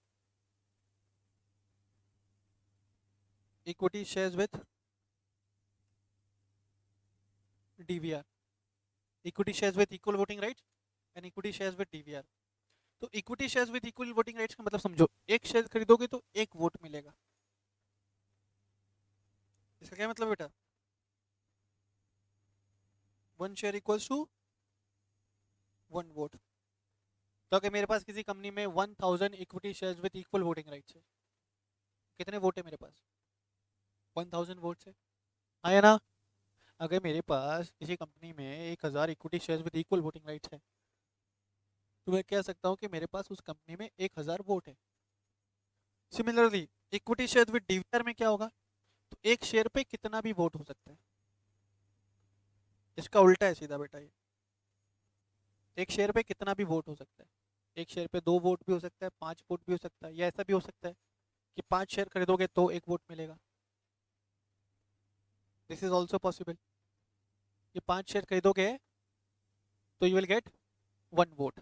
equity shares with DVR. Equity shares with equal voting rights and equity shares with DVR. तो equity shares with equal voting rights का मतलब समझो, एक share खरीदोगे तो एक वोट मिलेगा। इसका क्या मतलब बेटा? One share equals to one vote. तो अगर मेरे पास किसी कंपनी में 1000 equity shares with equal voting rights है, कितने वोट है मेरे पास? 1000 वोट्स है, हाँ या ना? अगर मेरे पास किसी कंपनी में 1000 equity shares with equal voting rights है, तो मैं कह सकता हूँ कि मेरे पास उस कंपनी में 1000 वोट है। Similarly equity share with DVR में क्या होगा? तो एक शेयर पे कितना भी वोट हो सकता है। इसका उल्टा है सीधा बेटा ये। एक शेयर पे कितना भी वोट हो सकता है। एक शेयर पे 2 वोट भी हो सकता है, 5 वोट भी हो सकता है, या ऐसा भी हो सकता है कि 5 शेयर खरीदोगे तो 1 वोट मिलेगा। दिस इज ऑल्सो पॉसिबल कि 5 शेयर खरीदोगे तो यू विल गेट 1 वोट।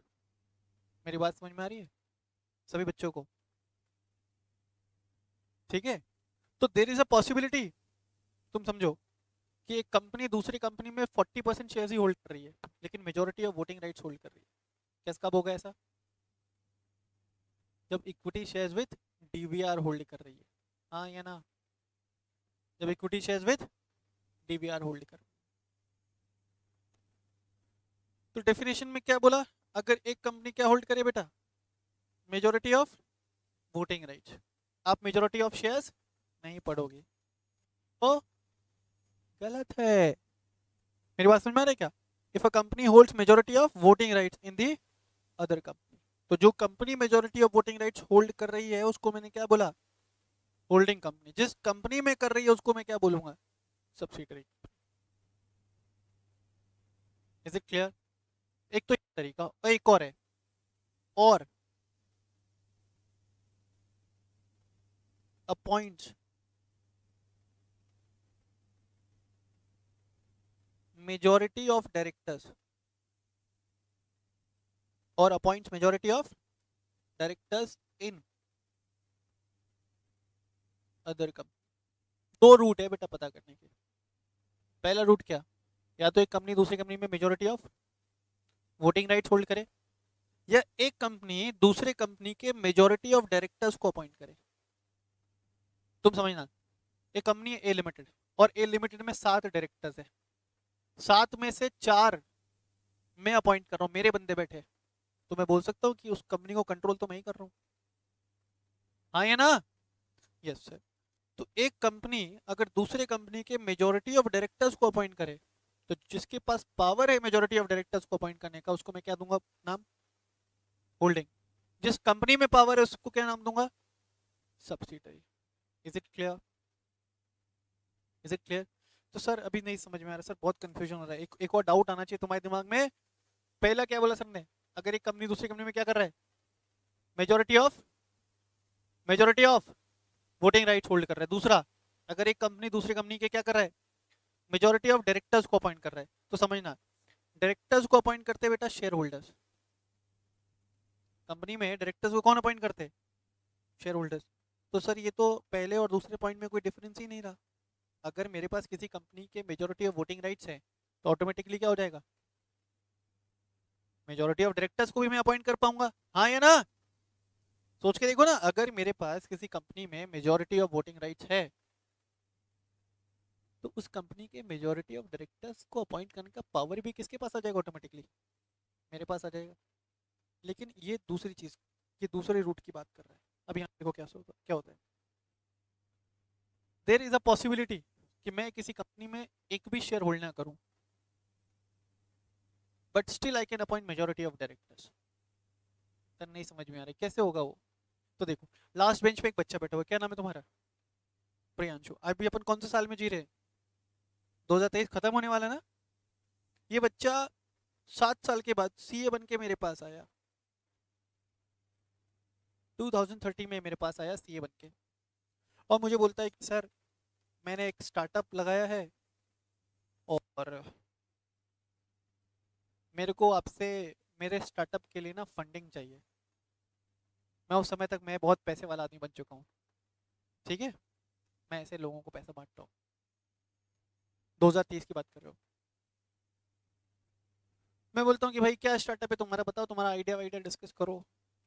मेरी बात समझ में आ रही है सभी बच्चों को? ठीक है। तो देर इज अ पॉसिबिलिटी, तुम समझो, कि एक कंपनी दूसरी कंपनी में 40% शेयर ही होल्ड कर रही है, लेकिन majority of voting rights hold कर रही है। कैसे कब होगा ऐसा? जब equity shares with DVR hold कर रही है, हाँ या ना? जब equity shares with DVR hold कर। तो डेफिनेशन में क्या बोला? अगर एक कंपनी क्या होल्ड करे बेटा? Majority of voting rights. आप मेजोरिटी ऑफ शेयर्स नहीं पढ़ोगे तो गलत है। मेरी बात समझ में आ रही है क्या? If a company holds majority of voting rights in the other company, तो जो company majority of voting rights hold कर रही है उसको मैंने क्या बोला? Holding company. जिस कंपनी में कर रही है उसको मैं क्या बोलूंगा? सब्सिडरी। Is it clear? एक तो एक तरीका, और एक और है, और अपॉइंट्स मेजोरिटी ऑफ डायरेक्टर्स, और appoints majority of directors in other company. दो रूट है बेटा पता करने के। पहला रूट क्या? या तो एक कंपनी दूसरी कंपनी में majority of voting rights hold करे, या एक कंपनी दूसरे कंपनी के मेजोरिटी ऑफ डायरेक्टर्स को अपॉइंट करे। तुम समझना, एक कंपनी है ए लिमिटेड, और ए लिमिटेड में 7 डायरेक्टर्स है, 7 में से 4 मैं अपॉइंट कर रहा हूँ, मेरे बंदे बैठे। तो मैं बोल सकता हूँ कि उस कंपनी को कंट्रोल तो मैं ही कर रहा हूँ, हाँ या ना? Yes sir. तो एक कंपनी अगर दूसरे कंपनी के मेजोरिटी ऑफ डायरेक्टर्स को अपॉइंट करे, तो जिसके पास पावर है मेजोरिटी ऑफ डायरेक्टर्स को अपॉइंट करने का, उसको मैं क्या दूंगा नाम? होल्डिंग। जिस कंपनी में पावर है उसको क्या नाम दूंगा? Subsidiary. Is it clear? Is it clear? तो सर अभी नहीं समझ में आ रहा सर, बहुत कंफ्यूजन हो रहा है। एक और डाउट आना चाहिए तुम्हारे दिमाग में। पहला क्या बोला सर ने, अगर एक कंपनी दूसरी कंपनी में क्या कर रहा है, majority of voting right hold कर रहा है। दूसरा, अगर एक कंपनी दूसरी कंपनी के क्या कर रहा है, मेजोरिटी ऑफ डायरेक्टर्स को अपॉइंट कर रहा है। तो समझना, डायरेक्टर्स को अपॉइंट करते बेटा शेयर होल्डर्स। कंपनी में डायरेक्टर्स को कौन अपॉइंट करते, शेयर होल्डर्स। तो सर ये तो पहले और दूसरे पॉइंट में कोई डिफरेंस ही नहीं रहा। अगर मेरे पास किसी कंपनी के मेजोरिटी ऑफ वोटिंग राइट्स है तो ऑटोमेटिकली क्या हो जाएगा, मेजोरिटी ऑफ डायरेक्टर्स को भी मैं अपॉइंट कर पाऊंगा, हाँ या ना? सोच के देखो ना, अगर मेरे पास किसी कंपनी में मेजोरिटी ऑफ वोटिंग राइट्स है तो उस कंपनी के मेजोरिटी ऑफ डायरेक्टर्स को अपॉइंट करने का पावर भी किसके पास आ जाएगा, ऑटोमेटिकली मेरे पास आ जाएगा। लेकिन ये दूसरी चीज, ये दूसरे रूट की बात कर रहा है। अब यहाँ देखो क्या होता है, देयर इज अ पॉसिबिलिटी कि मैं किसी कंपनी में एक भी शेयर होल्ड ना करूं, but still I can appoint majority of directors. Sir नहीं समझ में आ रहा है कैसे होगा वो। तो देखो, लास्ट बेंच पे एक बच्चा बैठा हुआ है, क्या नाम है तुम्हारा, प्रियांशु। अभी अपन कौन से साल में जी रहे हैं, 2023 खत्म होने वाला ना। ये बच्चा 7 साल के बाद सीए बन के मेरे पास आया, 2030 में मेरे पास आया सीए बन के, और मुझे बोलता है कि सर मैंने एक स्टार्टअप लगाया है और मेरे को आपसे मेरे स्टार्टअप के लिए ना फंडिंग चाहिए। मैं उस समय तक मैं बहुत पैसे वाला आदमी बन चुका हूँ, ठीक है, मैं ऐसे लोगों को पैसा बांटता हूँ। 2030 की बात कर रहे हो। मैं बोलता हूँ कि भाई क्या स्टार्टअप है तुम्हारा, बताओ तुम्हारा आइडिया वाइडिया डिस्कस करो।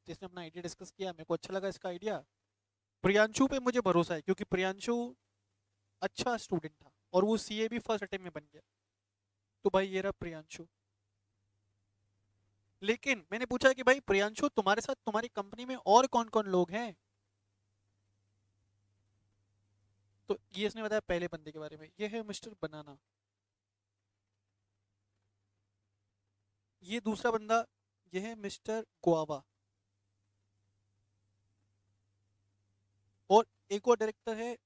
जिसने अपना आइडिया डिस्कस किया, मेरे को अच्छा लगा इसका आइडिया। प्रियांशु पे मुझे भरोसा है क्योंकि प्रियांशु अच्छा स्टूडेंट था और वो सीए भी फर्स्ट अटेम्प्ट में बन गया। तो भाई ये रहा प्रियांशु। लेकिन मैंने पूछा कि भाई प्रियांशु तुम्हारे साथ तुम्हारी कंपनी में और कौन कौन लोग हैं, तो ये इसने बताया पहले बंदे के बारे में, ये है मिस्टर बनाना। ये दूसरा बंदा, ये है मिस्टर गुआवा। और एक और डायरेक्टर है,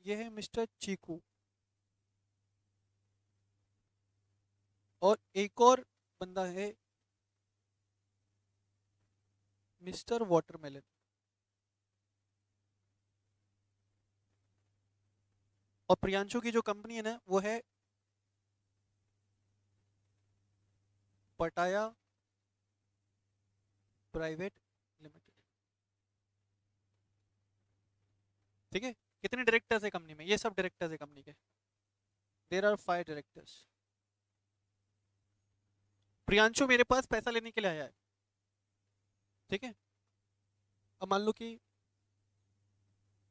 ये है मिस्टर चीकू। और एक और बंदा है मिस्टर वाटरमेलन। और प्रियांशु की जो कंपनी है ना वो है पटाया प्राइवेट लिमिटेड, ठीक है। कितने डायरेक्टर्स है कंपनी में, ये सब डायरेक्टर्स है कंपनी के, देयर आर 5 डायरेक्टर्स। प्रियांशु मेरे पास पैसा लेने के लिए आया है, ठीक है। अब मान लो कि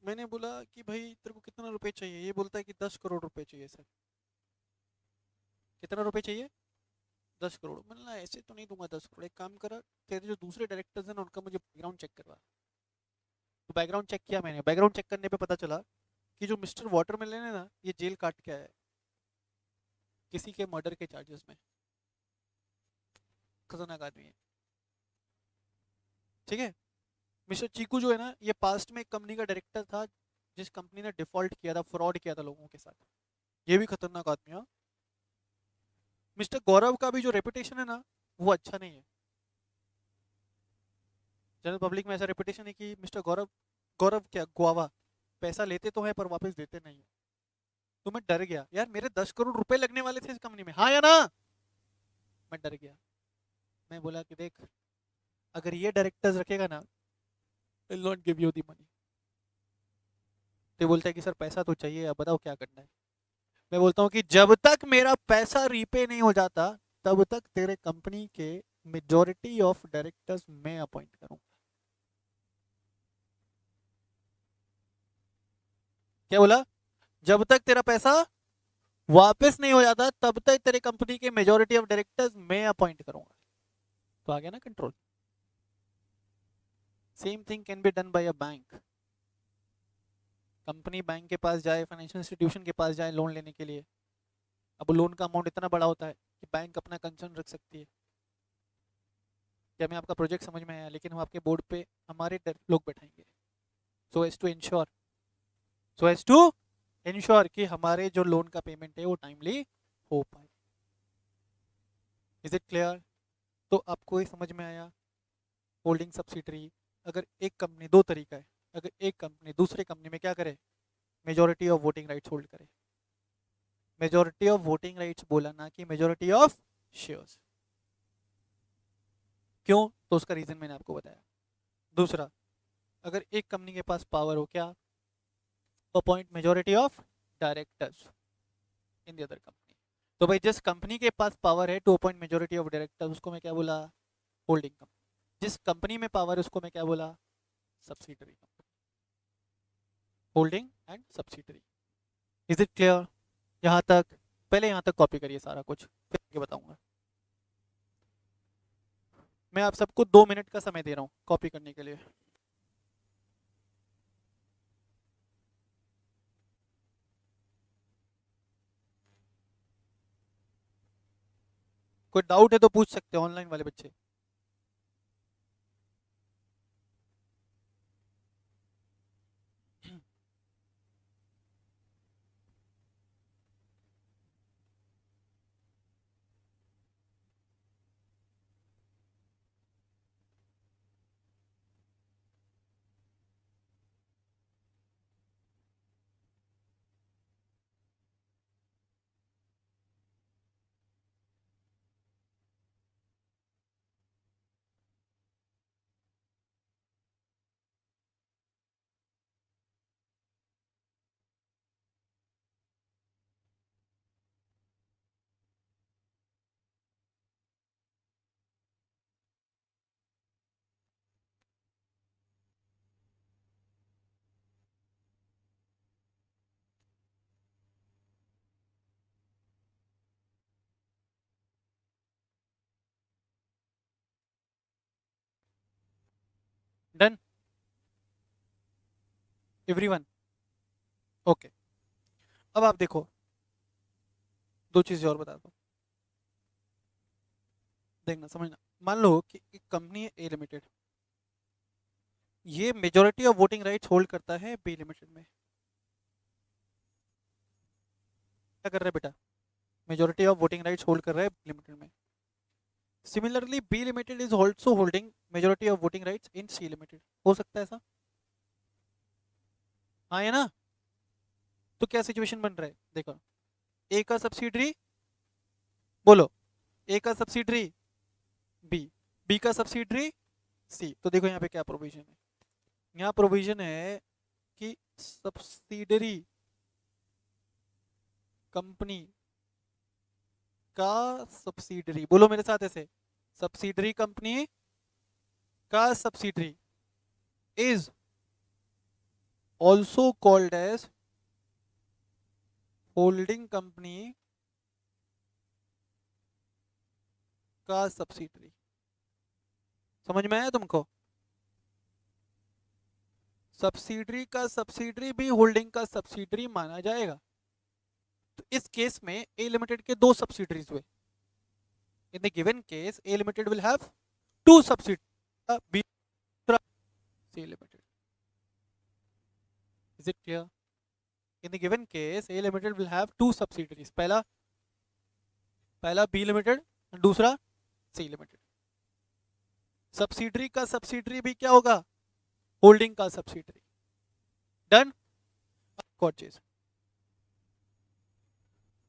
मैंने बोला कि भाई तेरे को कितना रुपए चाहिए, ये बोलता है कि 10 करोड़ रुपए चाहिए सर। कितना रुपए चाहिए, 10 करोड़। मतलब ऐसे तो नहीं दूंगा 10 करोड़, एक काम करा, तेरे जो दूसरे डायरेक्टर्स हैं ना उनका मुझे बैकग्राउंड चेक करवा। तो बैकग्राउंड चेक किया मैंने, बैकग्राउंड चेक करने पे पता चला कि जो मिस्टर वाटरमेलन है ना ये जेल काट के आया है किसी के मर्डर के चार्जेस में। खतरनाक आदमी है, ठीक है। मिस्टर चीकू जो है ना ये पास्ट में एक कंपनी का डायरेक्टर था जिस कंपनी ने डिफॉल्ट किया था, फ्रॉड किया था लोगों के साथ। ये भी खतरनाक आदमी है। मिस्टर गौरव का भी जो रेपुटेशन है ना वो अच्छा नहीं है। जनरल पब्लिक में ऐसा रेपुटेशन है कि मिस्टर गौरव, गौरव क्या गुआवा, पैसा लेते तो है पर वापस देते नहीं है। तो मैं डर गया यार, मेरे 10 करोड़ रुपए लगने वाले थे इस कंपनी में, हाँ या ना। मैं डर गया, मैं बोला कि देख अगर ये डायरेक्टर्स रखेगा ना will not give you the money. तो बोलता है कि सर पैसा तो चाहिए, अब बताओ क्या करना है। मैं बोलता हूँ कि जब तक मेरा पैसा रीपे नहीं हो जाता तब तक तेरे कंपनी के मेजॉरिटी ऑफ डायरेक्टर्स मैं अपॉइंट करूंगा। क्या बोला, जब तक तेरा पैसा वापस नहीं हो जाता तब तक तेरे कंपनी के मेजॉरिटी ऑफ डायरेक्टर्स मैं अपॉइंट करूंगा। तो आ गया ना control. Same thing can be done by a bank. Company bank के पास जाए, फाइनेंशियल इंस्टीट्यूशन के पास जाए लोन लेने के लिए, अब लोन का अमाउंट इतना बड़ा होता है कि बैंक अपना कंसर्न रख सकती है कि हमें आपका प्रोजेक्ट समझ में आया लेकिन हम आपके बोर्ड पे हमारे लोग बैठाएंगे, so as to ensure, so as to ensure कि हमारे जो लोन का पेमेंट है वो टाइमली हो पाए। Is it clear? तो आपको ये समझ में आया होल्डिंग सब्सिडरी। अगर एक कंपनी, दो तरीका है, अगर एक कंपनी दूसरे कंपनी में क्या करे, majority of voting rights hold करे। मेजोरिटी ऑफ वोटिंग राइट्स बोला ना कि मेजोरिटी ऑफ शेयर्स। क्यों? तो उसका रीजन मैंने आपको बताया। दूसरा, अगर एक कंपनी के पास पावर हो क्या, appoint majority of directors in the other company. तो भाई जिस कंपनी के पास पावर है to appoint majority of directors, उसको मैं क्या बोला, होल्डिंग कंपनी। जिस कंपनी में पावर है उसको मैं क्या बोला, subsidiary company. Holding and subsidiary. Is it clear? यहाँ तक? पहले यहाँ तक कॉपी करिए सारा कुछ, फिर आगे बताऊंगा। मैं आप सबको 2 मिनट का समय दे रहा हूँ कॉपी करने के लिए। कोई डाउट है तो पूछ सकते हैं ऑनलाइन वाले बच्चे। Done everyone? ओके। अब आप देखो, दो चीजें और बता दो, देखना समझना। मान लो कि एक कंपनी है ए लिमिटेड, ये majority of voting rights hold करता है बी लिमिटेड में। क्या कर रहा है बेटा, majority of voting rights hold कर रहा है बी लिमिटेड में। Similarly B limited is also holding majority of voting rights in C limited. हो सकता है ऐसा? हाँ है ना? तो क्या सिचुएशन बन रहा है देखो, ए का सब्सिडरी, बोलो, ए का सब्सिडरी बी, बी का सब्सिडरी सी। तो देखो यहाँ पे क्या प्रोविजन है, यहाँ प्रोविजन है कि सब्सिडरी कंपनी का सब्सिडरी, बोलो मेरे साथ ऐसे, सब्सिडरी कंपनी का subsidiary is also called as holding company का सब्सिडरी। समझ में आया तुमको? सब्सिडरी का सब्सिडरी भी होल्डिंग का सब्सिडरी माना जाएगा। तो इस केस में ए लिमिटेड के दो सब्सिडरीज हुए। In the given case A limited will have two subsidiary, B C limited. Is it clear? In the given case A limited will have two subsidiaries, पहला पहला बी लिमिटेड, दूसरा C limited. Subsidiary का subsidiary भी क्या होगा, holding का subsidiary. Done? और चीज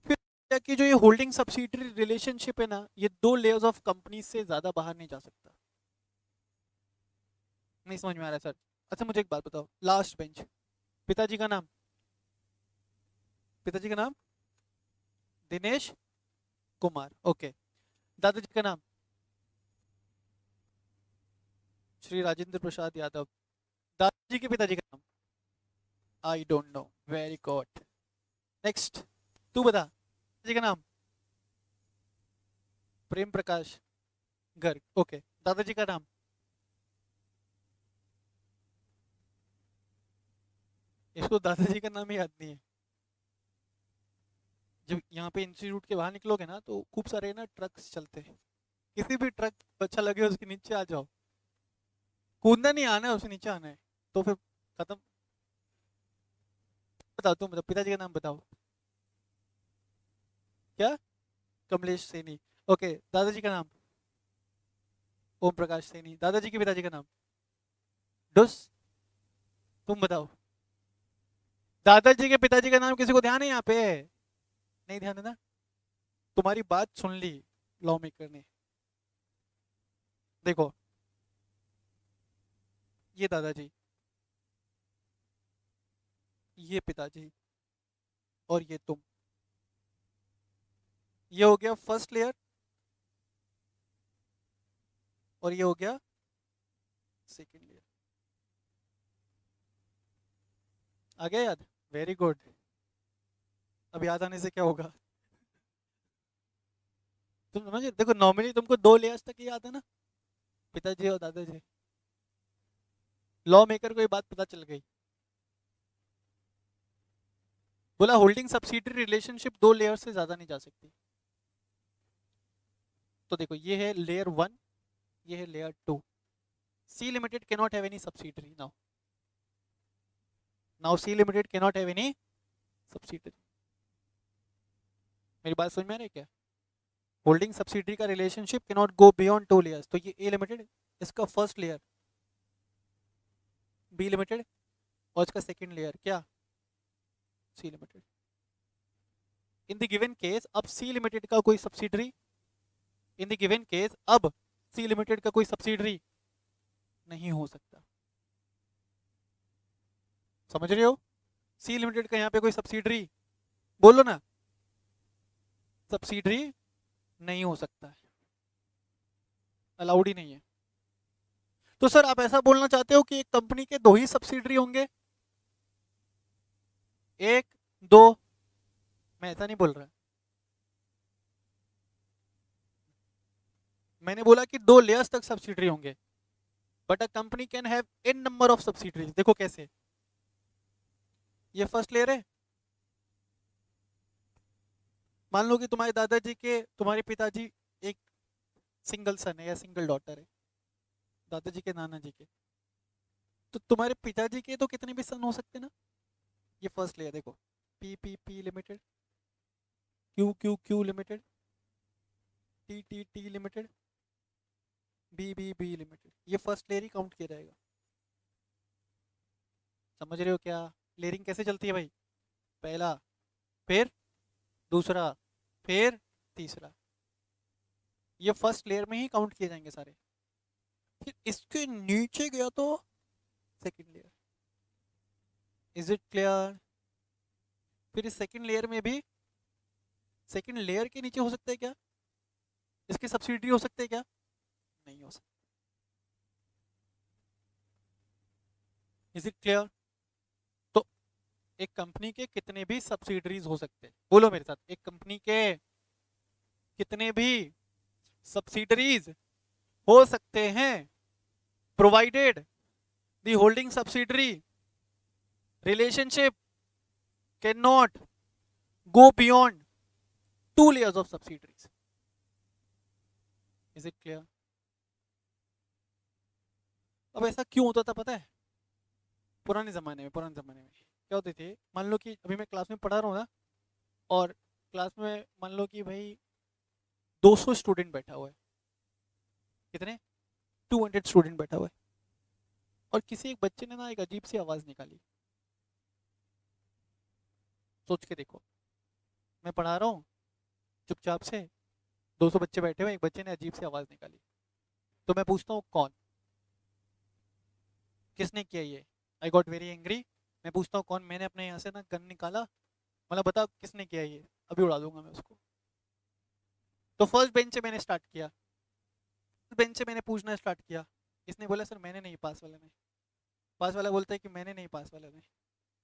फिर कि जो ये होल्डिंग सब्सिडरी रिलेशनशिप है ना, ये दो लेयर्स ऑफ कंपनी से ज्यादा बाहर नहीं जा सकता। नहीं समझ में आ रहा है सर? अच्छा मुझे एक बात बताओ, लास्ट बेंच, पिताजी का नाम, पिताजी का नाम दिनेश कुमार, ओके। दादाजी का नाम श्री राजेंद्र प्रसाद यादव। दादाजी के पिताजी का नाम I don't know, very good. Next, तू बता, पिताजी का नाम प्रेम प्रकाश गर्ग, ओके। दादाजी का नाम, इसको दादाजी का नाम ही याद नहीं है। जब यहाँ पे इंस्टीट्यूट के बाहर निकलोगे ना तो खूब सारे ना ट्रक्स चलते हैं, किसी भी ट्रक अच्छा लगे उसके नीचे आ जाओ, कूदना नहीं, आना है उसके नीचे आना है, तो फिर खत्म। बताओ, तुम बताओ, पिताजी का नाम बताओ। क्या? कमलेश सैनी। ओके, दादाजी का नाम? ओम प्रकाश सैनी। दादाजी के पिताजी का नाम? डुस। तुम बताओ। दादाजी के पिताजी का नाम किसी को ध्यान है यहाँ पे? नहीं ध्यान है ना? तुम्हारी बात सुन ली लॉ मेकर ने। देखो, ये दादाजी, ये पिताजी, और ये तुम। ये हो गया फर्स्ट लेयर, और ये हो गया सेकंड लेयर। आ गया याद? Very good. अब याद आने से क्या होगा? तुम समझे? देखो, नॉर्मली तुमको दो लेयर्स तक ही याद है ना, पिताजी और दादाजी। लॉ मेकर को ये बात पता चल गई। बोला होल्डिंग सब्सिडियरी रिलेशनशिप दो लेयर से ज्यादा नहीं जा सकती। तो देखो, ये है लेयर वन, ये है layer two. C limited can not have any subsidiary now. Now C limited can not have any subsidiary. मेरी बात समझ में आ रही है क्या? होल्डिंग सब्सिडियरी का relationship can not go beyond two layers. तो ये ए लिमिटेड, इसका फर्स्ट लेयर, बी लिमिटेड, और इसका सेकंड लेयर क्या? C limited. In the given case अब सी लिमिटेड का कोई subsidiary, in the given case अब सी लिमिटेड का कोई सब्सिडरी नहीं हो सकता। समझ रहे हो? सी लिमिटेड का यहाँ पे कोई सब्सिडरी, बोलो ना, सब्सिडरी नहीं हो सकता है, अलाउड ही नहीं है। तो सर आप ऐसा बोलना चाहते हो कि एक कंपनी के दो ही सब्सिडरी होंगे? एक, दो? मैं ऐसा नहीं बोल रहा। मैंने बोला कि दो लेयर्स तक सब्सिडरी होंगे, but a company can have an number of subsidiaries. देखो कैसे, ये फर्स्ट लेयर है। मान लो कि तुम्हारे दादाजी के, तुम्हारे पिताजी एक सिंगल सन है या सिंगल डॉटर है, दादाजी के नाना जी के। तो तुम्हारे पिताजी के तो कितने भी सन हो सकते ना। ये फर्स्ट लेयर देखो, P P P limited, Q Q Q limited, T T T limited, B B B limited. ये फर्स्ट लेयर ही काउंट किया जाएगा। समझ रहे हो क्या? लेयरिंग कैसे चलती है भाई? पहला, फिर दूसरा, फिर तीसरा। ये फर्स्ट लेयर में ही काउंट किए जाएंगे सारे। फिर इसके नीचे गया तो second layer. Is it clear? फिर इस सेकंड लेयर में भी, सेकंड लेयर के नीचे हो सकता है क्या इसके सब्सिडी हो सकते हैं क्या? नहीं हो सकते। Is it clear? तो एक कंपनी के कितने भी सब्सिडरीज हो सकते हैं, बोलो मेरे साथ, एक कंपनी के कितने भी सब्सिडरीज हो सकते हैं, provided the holding subsidiary relationship cannot go beyond two layers of subsidiaries. Is it clear? अब ऐसा क्यों होता था पता है? पुराने ज़माने में, क्या होते थे, मान लो कि अभी मैं क्लास में पढ़ा रहा हूँ ना, और क्लास में मान लो कि भाई 200 स्टूडेंट बैठा हुआ है। कितने? 200 स्टूडेंट बैठा हुआ है। और किसी एक बच्चे ने ना एक अजीब सी आवाज़ निकाली। सोच के देखो, मैं पढ़ा रहा हूँ चुपचाप से, 200 बच्चे बैठे हुए, एक बच्चे ने अजीब सी आवाज़ निकाली। तो मैं पूछता हूँ कौन, किसने किया ये? I got very angry. मैं पूछता हूँ कौन? मैंने अपने यहाँ से ना गन निकाला, मतलब बता किसने किया ये, अभी उड़ा दूंगा मैं उसको। तो फर्स्ट बेंच से मैंने स्टार्ट किया, बेंच से मैंने पूछना स्टार्ट किया। इसने बोला सर मैंने नहीं, पास वाले ने। पास वाला बोलता है कि मैंने नहीं, पास वाले ने।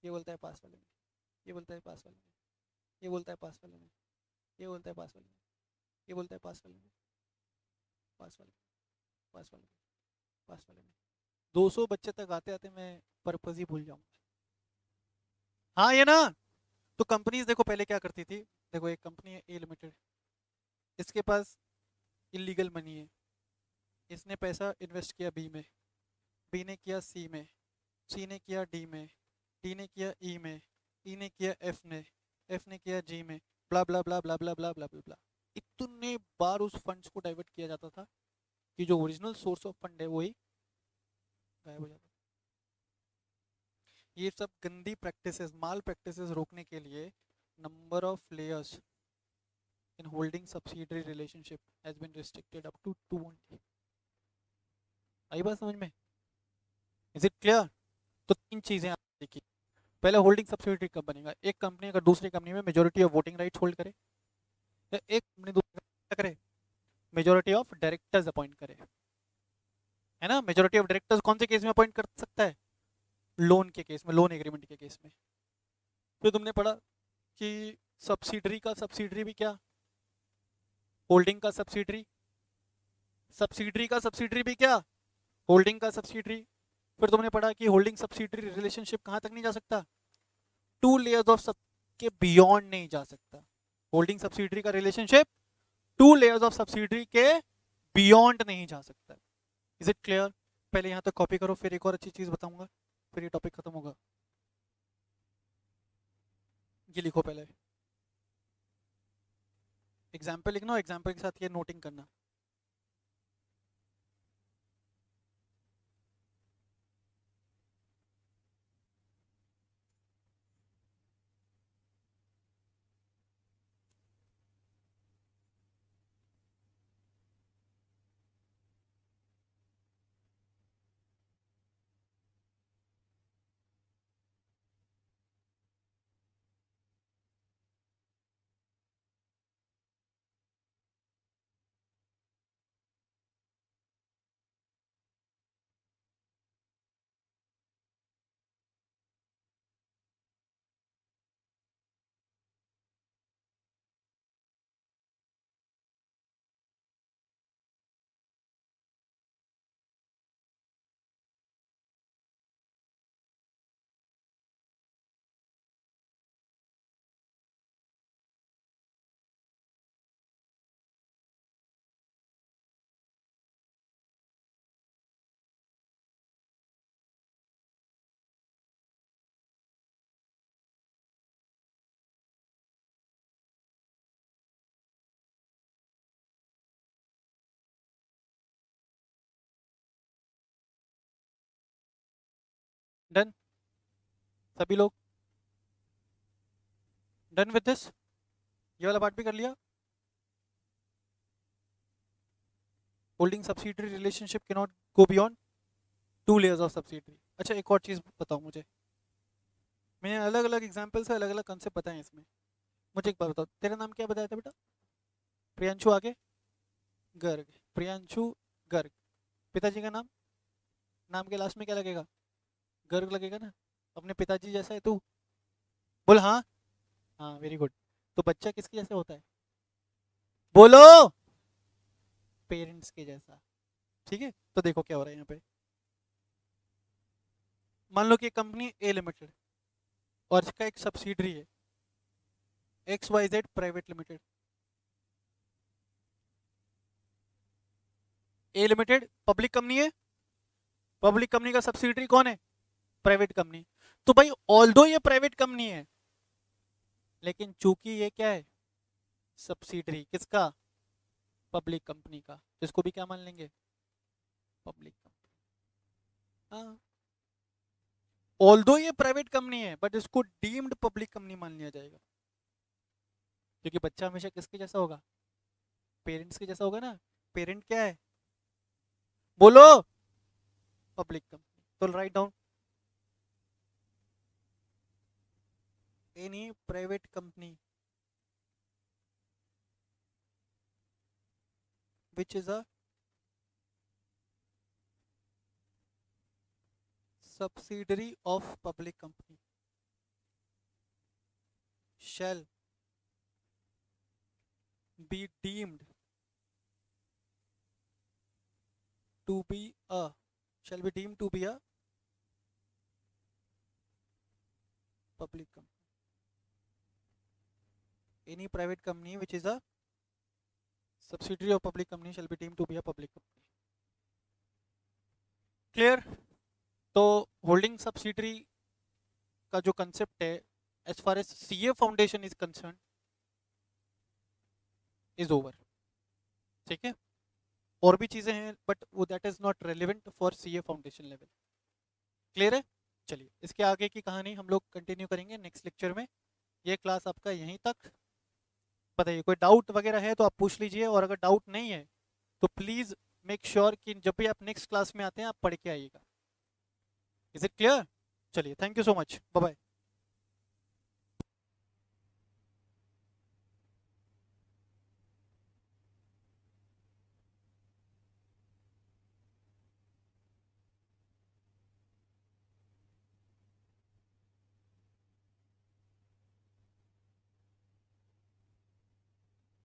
ये बोलता है पास वाले ने, ये बोलता है पास वाले ने, ये बोलता है पास वाले ने, ये बोलता है पास वाले ने, ये बोलता है पास वाले ने, पास वाले, पास वाले, पास वाले ने। 200 बच्चे तक आते आते मैं पर्पज ही भूल जाऊंगा। हाँ ये ना। तो कंपनीज देखो पहले क्या करती थी। देखो एक कंपनी है ए लिमिटेड, इसके पास इलीगल मनी है, इसने पैसा इन्वेस्ट किया बी में, बी ने किया सी में, सी ने किया डी में, डी ने किया ई में, ई ने किया एफ ने किया जी में, ब्ला ब्ला ब्ला ब्ला ब्ला ब्ला ब्ला ब्ला। इतने बार उस फंड्स को डाइवर्ट किया जाता था कि जो ओरिजिनल सोर्स ऑफ फंड है वही गायब हो जाता। ये सब गंदी प्रैक्टिसेस, माल प्रैक्टिसेस रोकने के लिए number of layers in holding subsidiary relationship has been restricted up to 2 only. आई बात समझ में? Is it clear? तो तीन चीजें आप देखिए। पहले होल्डिंग सब्सिडरी कब बनेगा? एक कंपनी अगर दूसरी कंपनी में majority of voting rights hold करे, या एक कंपनी दूसरी क्या करे, मेजोरिटी ऑफ डायरेक्टर्स अपॉइंट करे, है ना? मेजोरिटी ऑफ डायरेक्टर्स कौन से केस में अपॉइंट कर सकता है? लोन के केस में, लोन एग्रीमेंट के केस में। फिर तुमने पढ़ा कि सब्सिडरी का सब्सिडरी भी क्या, होल्डिंग का सब्सिडरी, सब्सिडरी का सब्सिडरी भी क्या, होल्डिंग का सब्सिडरी। फिर तुमने पढ़ा कि होल्डिंग सब्सिडरी रिलेशनशिप कहां तक नहीं जा सकता? 2 लेयर्स ऑफ सब के बियॉन्ड नहीं जा सकता। होल्डिंग सब्सिडरी का रिलेशनशिप 2 लेयर्स ऑफ सब्सिडरी के बियॉन्ड नहीं जा सकता। Is it clear? पहले यहां तक कॉपी करो, फिर एक और अच्छी चीज बताऊंगा, फिर ये टॉपिक खत्म होगा। ये लिखो पहले, एग्जाम्पल लिखना, एग्जाम्पल के साथ ये नोटिंग करना। डन? सभी लोग डन विद दिस? ये वाला पार्ट भी कर लिया? Holding subsidiary relationship can not go beyond 2 layers of subsidiary. अच्छा एक और चीज बताओ मुझे, मैंने अलग अलग एग्जाम्पल से अलग अलग कंसेप्ट बताए इसमें। मुझे एक बात बताओ, तेरा नाम क्या बताया था बेटा? प्रियांशु, आगे गर्ग, प्रियांशु गर्ग। पिताजी का नाम, नाम के लास्ट में क्या लगेगा? गर्ग लगेगा ना? अपने पिताजी जैसा है तू? बोल हाँ। हाँ वेरी गुड। तो बच्चा किसके जैसे होता है? बोलो। पेरेंट्स के जैसा। ठीक है, तो देखो क्या हो रहा है यहाँ पे। मान लो कि कंपनी ए लिमिटेड और इसका एक सब्सिडरी है X Y Z private limited. A limited public company है, पब्लिक कंपनी का सब्सिडरी कौन है? Private company. तो भाई ऑल्दो ये प्राइवेट कंपनी है, लेकिन चूंकि ये क्या है? सब्सिडरी किसका? पब्लिक कंपनी का। इसको भी क्या मान लेंगे? Public company. हाँ, ऑल्दो ये प्राइवेट कंपनी है बट इसको डीम्ड पब्लिक कंपनी मान लिया जाएगा, क्योंकि बच्चा हमेशा किसके जैसा होगा? पेरेंट्स के जैसा होगा ना। पेरेंट क्या है? बोलो। Public company. तो right down, any private company which is a subsidiary of public company shall be deemed to be a shall be deemed to be a public company. Any private company which is a subsidiary of public company shall be deemed to be a public company. Clear? तो holding subsidiary का जो concept है as far as CA foundation is concerned is over. ठीक है, और भी चीजें हैं बट वो that is not relevant for CA foundation level. Clear है? चलिए इसके आगे की कहानी हम लोग कंटिन्यू करेंगे नेक्स्ट लेक्चर में. ये क्लास आपका यहीं तक. बताइए कोई डाउट वगैरह है तो आप पूछ लीजिए, और अगर डाउट नहीं है तो प्लीज मेक श्योर कि जब भी आप नेक्स्ट क्लास में आते हैं आप पढ़ के आइएगा. Is it clear? चलिए thank you so much, bye bye.